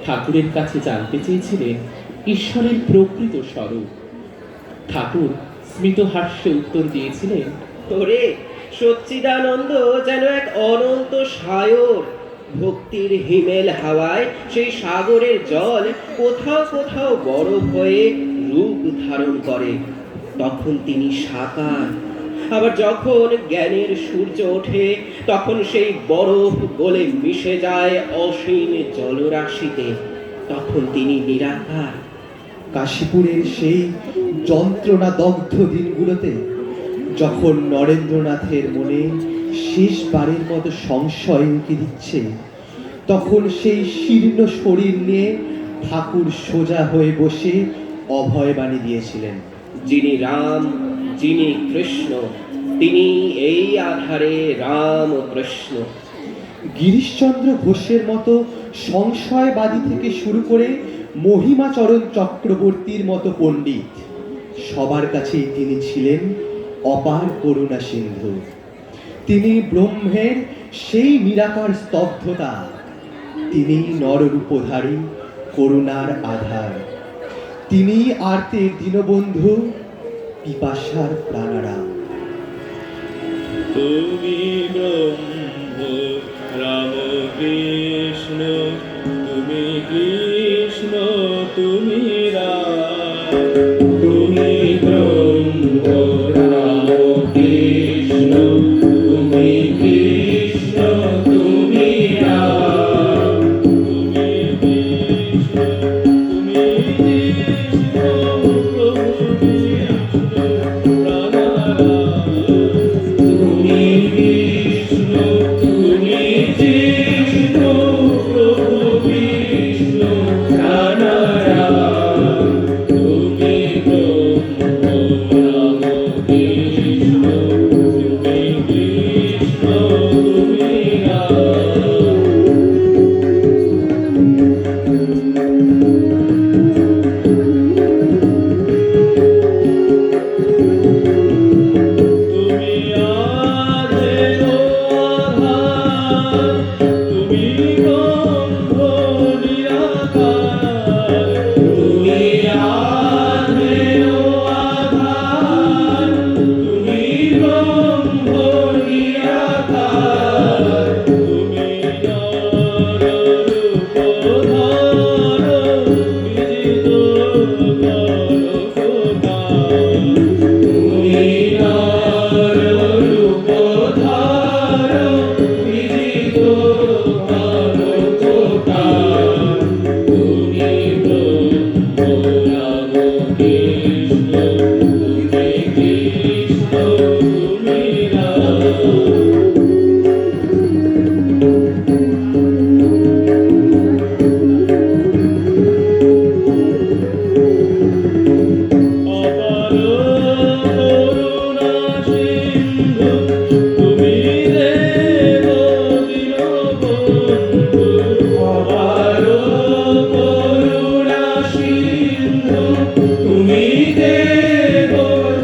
ঠাকুরের কাছে জানতে চেয়েছিলেন ঈশ্বরের প্রকৃত স্বরূপ। ঠাকুর স্মিত হাস্যে উত্তর দিয়েছিলেন, ওরে সচ্চিদানন্দ যেন এক অনন্ত সায়র। ভক্তির হিমেল হাওয়ায় সেই সাগরের জল কোথাও কোথাও বরফ হয়ে রূপ ধারণ করে, তখন তিনি সাকার। আবার যখন জ্ঞানের সূর্য ওঠে তখন সেই বরফ গলে মিশে যায় অসীম জলরাশিতে, তখন তিনি নিরাকার। কাশীপুরের সেই যন্ত্রণা দগ্ধ দিনগুলোতে যখন নরেন্দ্রনাথের মনে শেষবারের মতো সংশয় উঁকি দিচ্ছে, তখন সেই শীর্ণ শরীর নিয়ে ঠাকুর সোজা হয়ে বসে অভয়বাণী দিয়েছিলেন, যিনি রাম, যিনি কৃষ্ণ, তিনি এই আধারে রাম ও কৃষ্ণ। গিরিশচন্দ্র ঘোষের মতো সংশয়বাদী থেকে শুরু করে মহিমাচরণ চক্রবর্তীর মতো পণ্ডিত, সবার কাছেই তিনি ছিলেন অপার করুণা সিন্ধু। তিনি ব্রহ্মের সেই নিরাকার স্তব্ধতা, তিনি নররূপধারী করুণার আধার, তিনি আর্তের দীনবন্ধু, পিপাসার প্রাণারাম। তুমি ব্রহ্ম রাম কৃষ্ণ, তুমি কৃষ্ণ তুমি রাম। তুমি ব্রহ্ম রাম কৃষ্ণ, তুমি কৃষ্ণ তুমি রাম। তুমি কৃষ্ণ, তুমি কৃষ্ণ, প্রভু কৃষ্ণ প্রাণারাম। তুমি কৃষ্ণ, তুমি কৃষ্ণ, প্রভু কৃষ্ণ প্রাণারাম। তুমি কৃষ্ণ তুমি কৃষ্ণ তুমি রাম অপার করুণা সিন্ধু তুমি দেব দীনবন্ধু অপার করুণা সিন্ধু তুমি দেব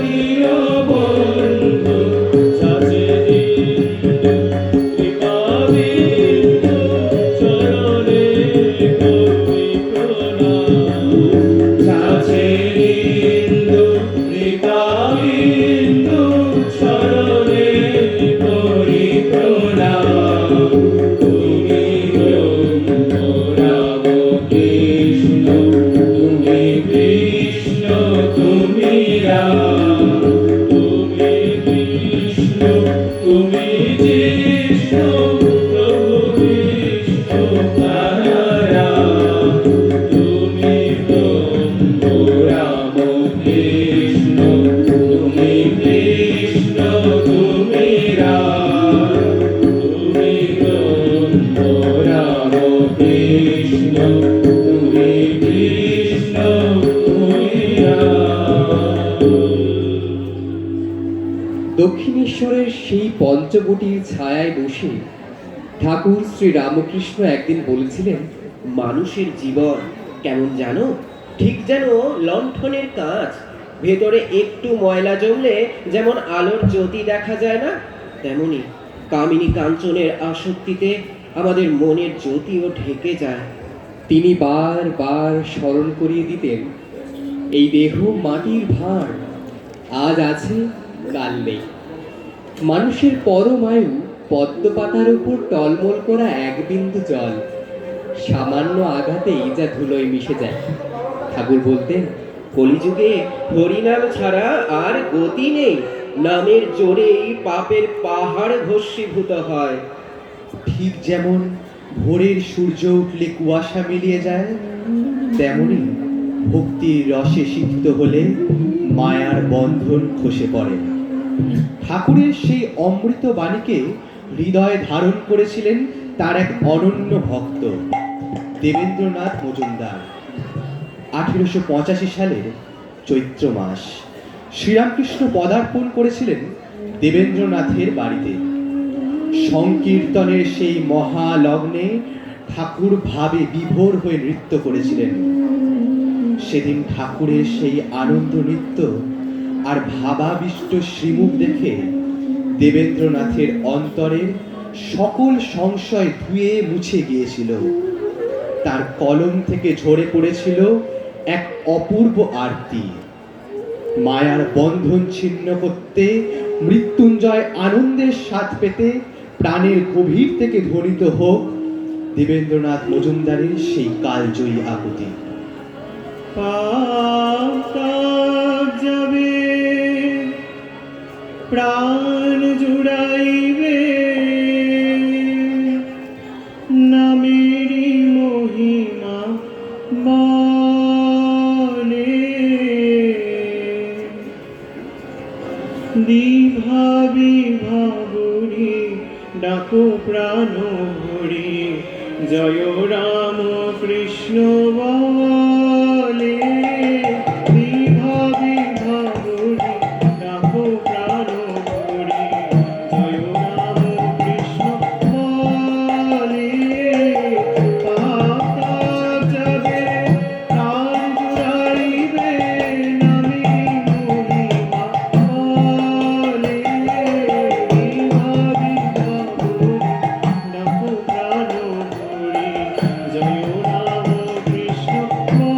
দীনবন্ধু সাচে দিন্দু কৃপাবিন্দু চরণে করি প্রণাম সাচে বিন্দু কৃপাবিন্দু চরণে করি প্রণাম তুমি ব্রহ্ম রাম কৃষ্ণ তুমি কৃষ্ণ তুমি রাম তুমি কৃষ্ণ তুমি জিষ্ণু প্রভু বিষ্ণু রাম তুমি ব্রহ্ম রাম কৃষ্ণ তুমি কৃষ্ণ তুমি রাম তুমি ব্রহ্ম রাম কৃষ্ণ তুমি কৃষ্ণ তুমি রাম। দক্ষিণেশ্বরের সেই পঞ্চবটির ছায়ায় বসে ঠাকুর শ্রী রামকৃষ্ণ একদিন বলেছিলেন, মানুষের জীবন কেমন জানো, ঠিক যেন লণ্ঠনের কাঁচ, ভেতরে একটু ময়লা জমলে যেমন আলোর জ্যোতি দেখা যায় না, তেমনি কামিনী কাঞ্চনের আসক্তিতে আমাদের মনের জ্যোতিও ঢেকে যায়। তিনি বারবার স্মরণ করিয়ে দিতেন, এই দেহ মাটির ভাঁড়, আজ আছে কাল নেই। মানুষের পরমায়ু পদ্মপাতার উপর টলমল করা এক বিন্দু জল, সামান্য আঘাতেই যা ধুলোয় মিশে যায়। ঠাকুর বলতেন, কলিযুগে হরিনাম ছাড়া আর গতি নেই, নামের জোরেই পাপের পাহাড় ভস্মীভূত হয়। ঠিক যেমন ভোরের সূর্য উঠলে কুয়াশা মিলিয়ে যায়, তেমনি ভক্তির রসে সিক্ত হলে মায়ার বন্ধন খসে পড়ে। ঠাকুরের সেই অমৃত বাণীকে হৃদয়ে ধারণ করেছিলেন তার এক অনন্য ভক্ত দেবেন্দ্রনাথ মজুমদার। 1885 সালের চৈত্র মাস শ্রীরামকৃষ্ণ পদার্পণ করেছিলেন দেবেন্দ্রনাথের বাড়িতে। সংকীর্তনের সেই মহালগ্নে ঠাকুর ভাবে বিভোর হয়ে নৃত্য করেছিলেন। সেদিন ঠাকুরের সেই আনন্দ নৃত্য আর ভাবাবিষ্ট শ্রীমুখ দেখে দেবেন্দ্রনাথের অন্তরের সকল সংশয় ধুয়ে মুছে গিয়েছিল। তার কলম থেকে ঝরে পড়েছিল এক অপূর্ব আরতি। মায়ার বন্ধন ছিন্ন করতে, মৃত্যুঞ্জয় আনন্দের স্বাদ পেতে প্রাণের গভীর থেকে ধ্বনিত হোক দেবেন্দ্রনাথ মজুমদারের সেই কালজয়ী আকুতি। পাপ যাবে প্রাণ জুড়াইবে, নামেরই মহিমা মানে বিভা বিভাবরি ডাকো প্রাণ ভরি, জয় রাম কৃষ্ণ বলে বিভা বিভাবরি ডাকো প্রাণ ভরি, জয় রাম কৃষ্ণ বলে। পাপ যাবে প্রাণ জুড়াইবে, নামে মহিমা বলে বিভা বিভাবরি ডাকো প্রাণ ভরি, জয় রাম কৃষ্ণ বলে।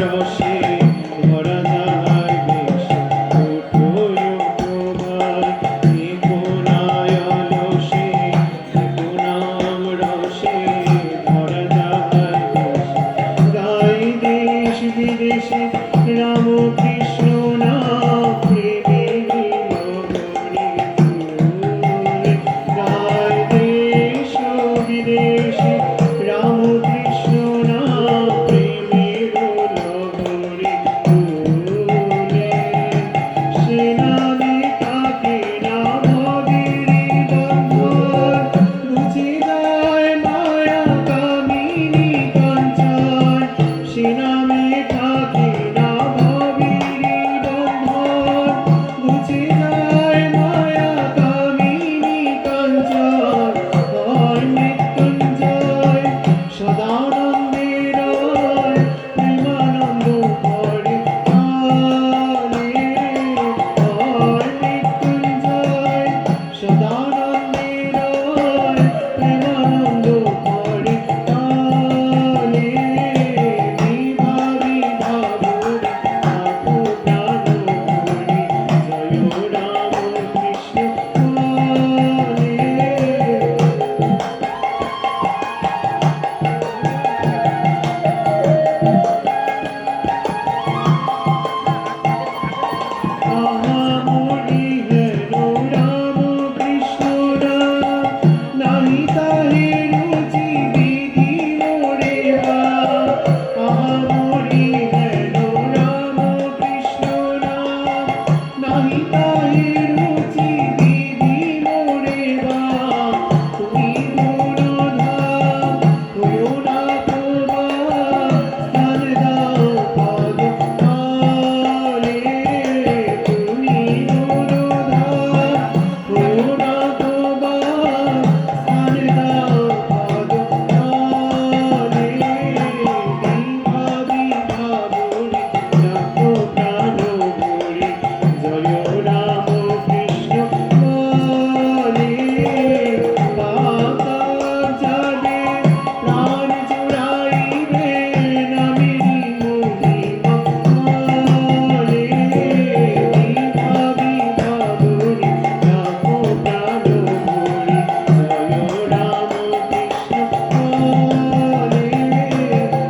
রসে ভরা যায় বেশ ওঠো ওঠো ভাই কোনায় অলসে কোনাম রসে ভরা যায় বেশ গাই দেশ বিদেশে রাম কৃষ্ণ নাম প্রেমের লগনে গাই দেশ বিদেশে রাম কৃষ্ণ নাম প্রেমের লগনে সে নামে তাকে না ভবেরি বন্ধন বুঝে যায় মায়া কামিনী কাঞ্চন সে নামে থাকে না ভবেরি বন্ধন বুঝে যায় মায়া কামিনী কাঞ্চন হয় মৃত্যুঞ্জয় সদানন্দে রয় প্রেমানন্দ করে কালে হয় মৃত্যুঞ্জয় সদানন্দে রয় প্রেমানন্দ করে কালে বিভা বিভা বলে আপো প্রাণ ভরে জয় রাম কৃষ্ণ কালে মরি হেন রাম কৃষ্ণ রাম নাহি তাহে রুচি বিধি মোরে মরি হেন রাম কৃষ্ণ রাম নাহি তাহে রুচি বিধি মোরে তুমি গুণধাম হইও না প্রভা স্থান দাও পদ কালে তুমি গুণধাম হইও না প্রভা স্থান দাও পদ কালে বিভা বিভা বলে ডাকো প্রাণ ভরে জয় রাম কৃষ্ণ কালে পাতার জালে প্রাণ জুড়াইবে নামেরি মহিমা কালে বিভা বিভা বলে ডাকো প্রাণ ভরে জয় রাম কৃষ্ণ কালে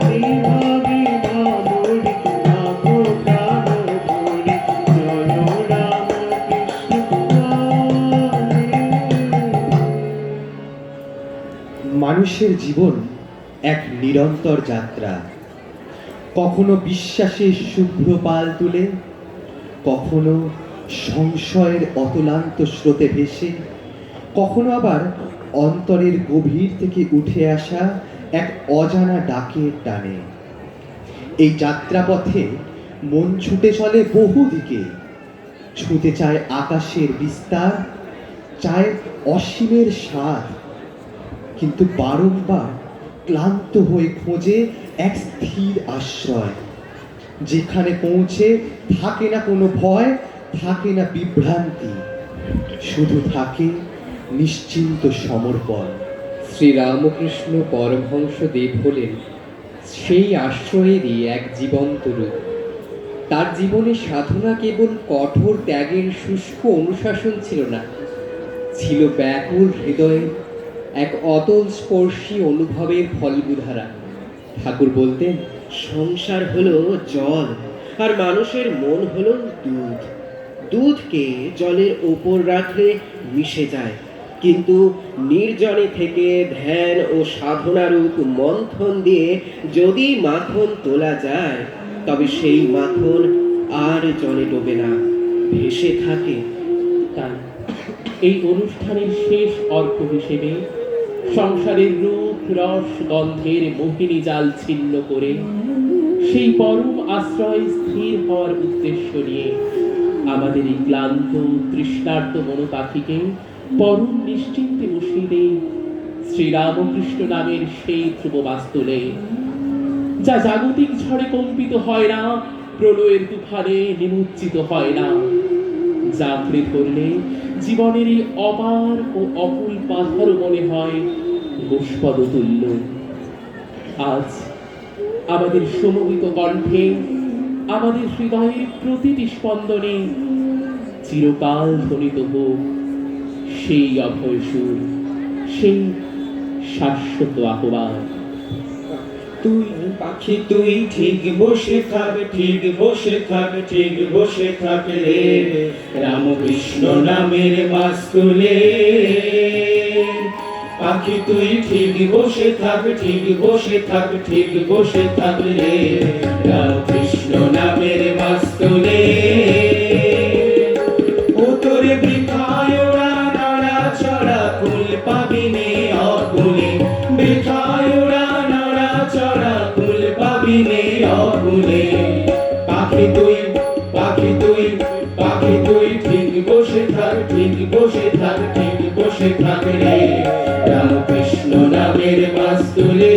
বিভা বিভা বলে ডাকো প্রাণ ভরে জয় রাম কৃষ্ণ কালে মানুষের জীবন এক নিরন্তর যাত্রা, কখনো বিশ্বাসের শুভ্র পাল তুলে, কখনো সংশয়ের অতলান্ত স্রোতে ভেসে, কখনো আবার অন্তরের গভীর থেকে উঠে আসা এক অজানা ডাকের টানে। এই যাত্রাপথে মন ছুটে চলে বহুদিকে, ছুঁতে চায় আকাশের বিস্তার, চায় অসীমের স্বাদ, কিন্তু বারংবার ক্লান্ত হয়ে খোঁজে এক স্থির আশ্রয়, যেখানে পৌঁছে থাকে না কোনো ভয়, থাকে না বিভ্রান্তি, শুধু থাকে নিশ্চিন্ত সমর্পণ। শ্রীরামকৃষ্ণ পরমহংসদেব হলেন সেই আশ্রয়েরই এক জীবন্ত রূপ। তার জীবনে সাধনা কেবল কঠোর ত্যাগের শুষ্ক অনুশাসন ছিল না, ছিল ব্যাকুল হৃদয়ে এক অতল স্পর্শী অনুভবের ফলগুধারা। ঠাকুর বলতেন, সংসার হলো জল আর মানুষের মন হলো দুধ। দুধকে জলের ওপর রাখলে মিশে যায়, কিন্তু নির্জনে থেকে ধ্যান ও সাধনারূপ মন্থন দিয়ে যদি মাখন তোলা যায়, তবে সেই মাখন আর জলে ডোবে না, ভেসে থাকে। তাই এই অনুষ্ঠানের শেষ অর্ঘ হিসেবে সংসারের রূপ রস গন্ধের মোহিনী জাল ছিন্ন করে সেই পরম আশ্রয় স্থির হওয়ার উদ্দেশ্য নিয়ে আমাদের এই ক্লান্ত তৃষ্ণার্ত মনোপাখিকে পরম নিশ্চিন্তে বসিয়ে দেই শ্রীরামকৃষ্ণ নামের সেই ধ্রুববাস্তুলে, যা জাগতিক ঝড়ে কম্পিত হয় না, প্রলয়ের তুফানে নিমজ্জিত হয় না, জাফরে ধরলে জীবনের এই অপার ও অকুল পাথারও মনে হয় গোষ্পদ তুল্য। আজ আমাদের সমবেত কণ্ঠে, আমাদের হৃদয়ের প্রতিটি স্পন্দনে চিরকাল ধ্বনিত হোক সেই অভয় সুর, সেই শাশ্বত আহ্বান। তুই পাখি তুই ঠিক বসে থাক, ঠিক বসে থাক, ঠিক বসে থাক রে, রামকৃষ্ণ নামের মাস্তুলে। পাখি তুই ঠিক বসে থাক, ঠিক বসে থাক, ঠিক বসে থাক রে, রামকৃষ্ণ নামের মাস্তুলে। ও তোরে বৃথায় ওরা নাড়া চড়া, কুল পাবি নে অকুলে, বৃথায় ওরা নাড়া চড়া, কুল পাবি নে অকুলে। পাখি তুই, পাখি তুই, পাখি তুই ঠিক বসে থাক, ঠিক বসে থাক, ঠিক বসে থাক রে, রামকৃষ্ণ নামের মাস্তুলে।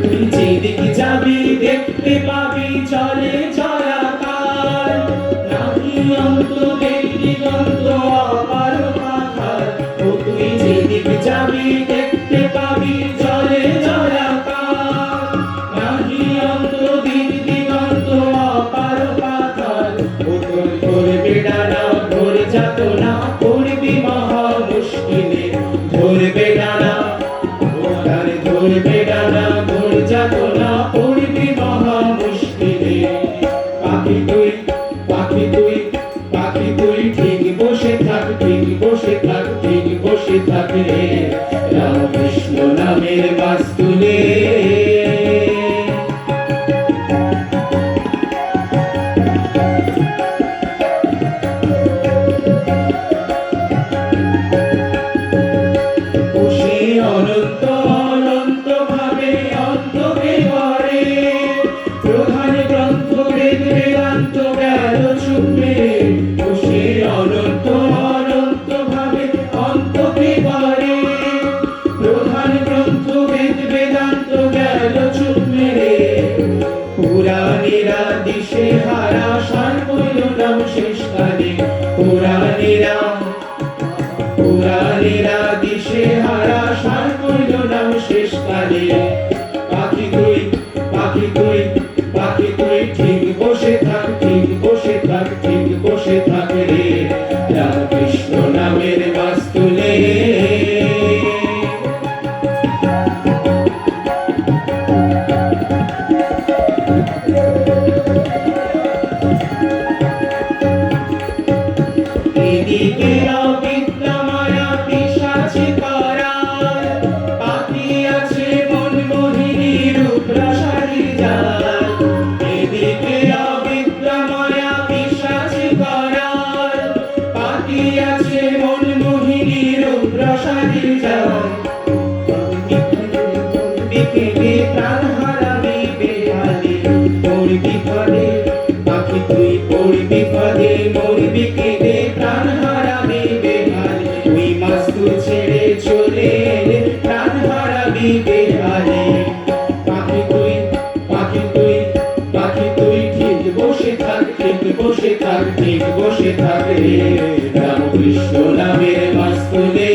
তুই যেদিকে যাবি দেখতে পাবি চলে চলাকার, নাহি অন্ত দেখবি অন্ত অপার পাথার। ও তুই যেদিকে যাবি দেখতে পাবি চলে চলাকার, নাহি অন্ত দেখবি অন্ত অপার পাথার। ও তোর ধরবে ডানা ধরে যাত না, পড়বি মহা মুশকিলে, ধরবে ডানা ওটারে ধরবে ডানা, ধরে যাত না, পড়বি মহা মুশকিলে। পাখি তুই, পাখি তুই, পাখি তুই ঠিক বসে থাক, ঠিক বসে থাক, ঠিক বসে থাক রে, রামকৃষ্ণ নামের মাস্তুলে। ও সে অনন্ত অনন্ত ভাবে অন্তকে করে, প্রধান গ্রন্থ বেদ বেদান্ত গেল চুপে। ও সে অনন্ত অনন্ত ভাবে অন্তকে করে, প্রধান গ্রন্থ বেদ বেদান্ত গেল চুপে রে। পুরাণেরা দিশে হারা সার বইল নাম শেষকালে, পুরাণেরা পুরাণেরা দিশে হারা সার বইল নাম শেষকালে। পাখি তুই, পাখি তুই, পাখি তুই ঠিক বসে থাক, ঠিক বসে থাক, ঠিক বসে থাক রে, রামকৃষ্ণ নামের মাস্তুলে। এদিকে অবিদ্যা মায়া পিশাচি করার, পাখি আছে মনমোহিনী রূপ রসারি জাল। এদিকে অবিদ্যা মায়া পিশাচি করার, পাখি আছে মনমোহিনী রূপ রসারি জাল। বিকেলে প্রাণ হারাবি বেহালে, তোর বিপদে পাখি তুই পড়বি পদে, মরবি কেঁদে প্রাণ হারাবি বেহালে। তুই মাস্তুল ছেড়ে চলে এলে প্রাণ হারাবি বেহালে। পাখি তুই, পাখি তুই, পাখি তুই ঠিক বসে থাক, ঠিক বসে থাক, ঠিক বসে থাক রে, রামকৃষ্ণ নামের মাস্তুলে।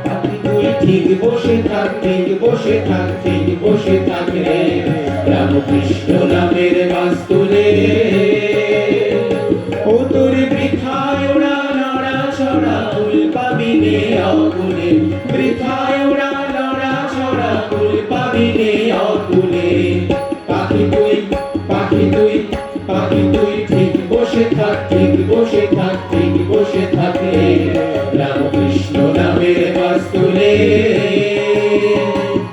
পাখি তুই ঠিক বসে থাক, ঠিক বসে থাক, ঠিক বসে থাক রে, রামকৃষ্ণ নামের মাস্তুলে। ও তোর বৃথায় ওরা নড়া চড়া, কুল পাবি নে অকুলে, বৃথায় ওরা নড়া চড়া, কুল পাবি নে অকুলে। পাখি তুই, পাখি তুই, পাখি তুই ঠিক বসে থাক, ঠিক বসে থাক, ঠিক বসে থাক রে, রামকৃষ্ণ নামের মাস্তুলে।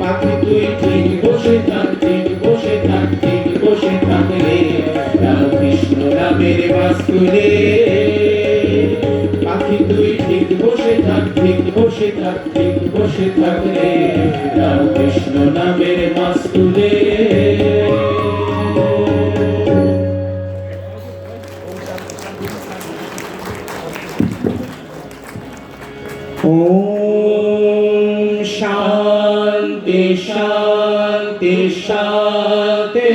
পাখি তুই ঠিক বসে থাক, ঠিক বসে থাক, ঠিক বসে থাক রে, রামকৃষ্ণ নামের মাস্তুলে। পাখি তুই ঠিক বসে থাক, ঠিক বসে থাক, ঠিক বসে থাক রে, রামকৃষ্ণ নামের মাস্তুলে। ओम शांति शांति शांति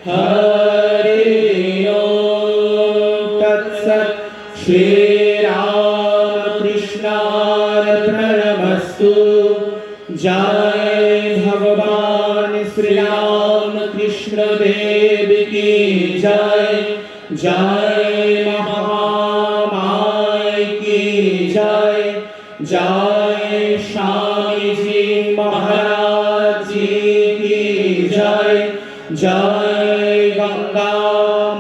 हरि श्री राम कृष्णार्पणमस्तु। जय भगवान श्री राम कृष्ण देव की जय। जय महामाई की जय। जय स्वामी जी महाराज जी की जय। जय गंगा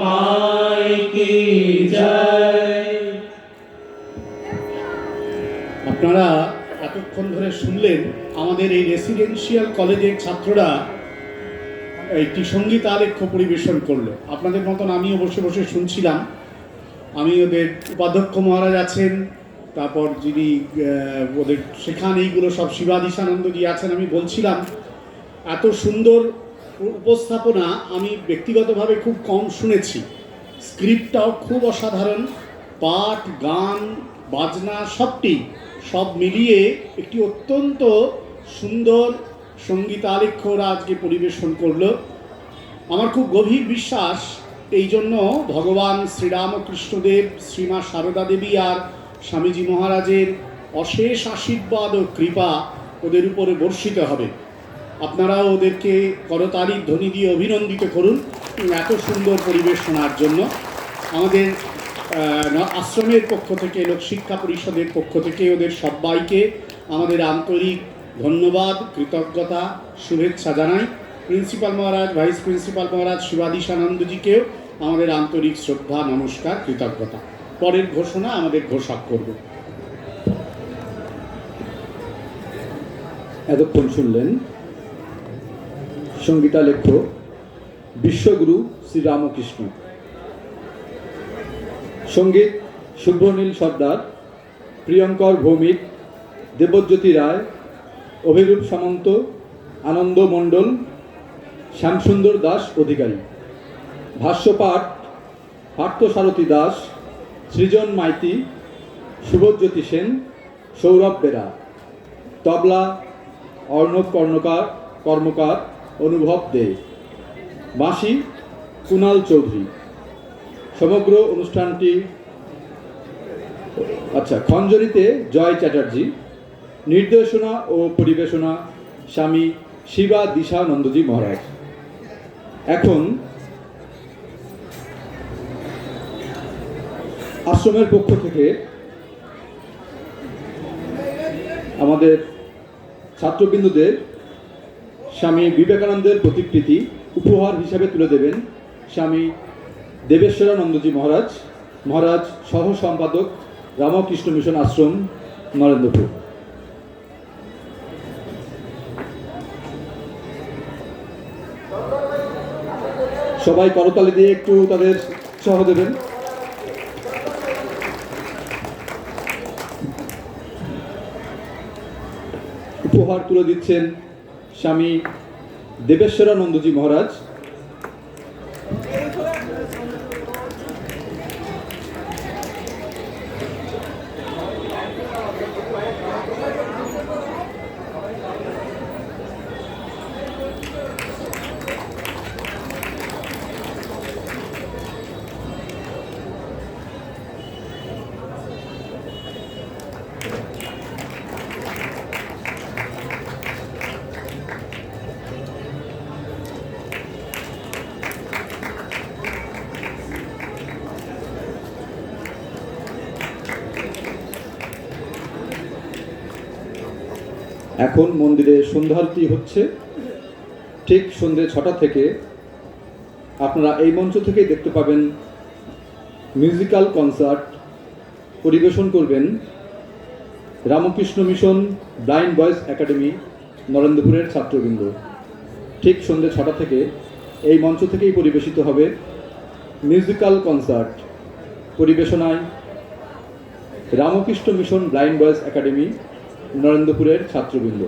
माई की जय। আপনারা এতক্ষণ ধরে শুনলেন আমাদের এই রেসিডেন্সিয়াল কলেজের ছাত্ররা একটি সঙ্গীত আলেখ্য পরিবেশন করলো। আপনাদের মতন আমিও বসে বসে শুনছিলাম। আমি ওদের উপাধ্যক্ষ মহারাজ আছেন, তারপর যিনি ওদের শেখান এইগুলো সব শিবাদিশানন্দজি আছেন। আমি বলছিলাম এত সুন্দর উপস্থাপনা আমি ব্যক্তিগতভাবে খুব কম শুনেছি। স্ক্রিপ্টটাও খুব অসাধারণ, পাঠ গান বাজনা সব মিলিয়ে একটি অত্যন্ত সুন্দর সঙ্গীত আলেখ্য ওরা আজকে পরিবেশন করলো। আমার খুব গভীর বিশ্বাস এই জন্য ভগবান শ্রীরামকৃষ্ণদেব, শ্রীমা সারদা দেবী আর স্বামীজি মহারাজের অশেষ আশীর্বাদ ও কৃপা ওদের উপরে বর্ষিত হবে। আপনারাও ওদেরকে করতালির ধ্বনি দিয়ে অভিনন্দিত করুন এত সুন্দর পরিবেশনার জন্য। আমাদের আশ্রমের পক্ষ থেকে, লোকশিক্ষা পরিষদের পক্ষ থেকে ওদের সবাইকে আমাদের আন্তরিক ধন্যবাদ, কৃতজ্ঞতা, শুভেচ্ছা জানাই। প্রিন্সিপাল মহারাজ, ভাইস প্রিন্সিপাল মহারাজ শিবাদিশানন্দজিকেও আমাদের আন্তরিক শ্রদ্ধা, নমস্কার, কৃতজ্ঞতা। পরের ঘোষণা আমাদের ঘোষক করবে। এতক্ষণ শুনলেন সঙ্গীতালেখ্য বিশ্বগুরু শ্রীরামকৃষ্ণ। সঙ্গীত শুভ্রনীল সর্দার, প্রিয়ঙ্কর ভৌমিক, দেবজ্যোতি রায়, অভিরূপ সামন্ত, আনন্দ মণ্ডল, শ্যামসুন্দর দাস অধিকারী। ভাষ্যপাঠ পার্থসারথী দাস, সৃজন মাইতি, শুভজ্যোতি সেন, সৌরভ বেরা। তবলা অর্ণব কর্মকার, অনুভব দে। বাঁশি কুণাল চৌধুরী। সমগ্র অনুষ্ঠানটি খঞ্জরিতে জয় চ্যাটার্জি। নির্দেশনা ও পরিবেশনা স্বামী শিবা দিশানন্দজি মহারাজ। এখন আশ্রমের পক্ষ থেকে আমাদের ছাত্রবৃন্দদের স্বামী বিবেকানন্দের প্রতিকৃতি উপহার হিসাবে তুলে দেবেন স্বামী দেবেশ্বরানন্দজি মহারাজ সহ সম্পাদক, রামকৃষ্ণ মিশন আশ্রম, নরেন্দ্রপুর। সবাই করতালি দিয়ে একটু তাদের উৎসাহ দেবেন। উপহার তুলে দিচ্ছেন স্বামী দেবেশ্বরানন্দজি মহারাজ। এখন মন্দিরে সন্ধ্যারতি হচ্ছে। ঠিক সন্ধ্যে 6টা থেকে আপনারা এই মঞ্চ থেকেই দেখতে পাবেন মিউজিক্যাল কনসার্ট পরিবেশন করবেন Ramakrishna mission blind boys academy, নরেন্দ্রপুরের ছাত্রবৃন্দ। ঠিক সন্ধ্যে 6টা থেকে এই মঞ্চ থেকেই পরিবেশিত হবে মিউজিক্যাল কনসার্ট। পরিবেশনায় Ramakrishna mission blind boys academy, নরেন্দ্রপুরের ছাত্রবৃন্দ।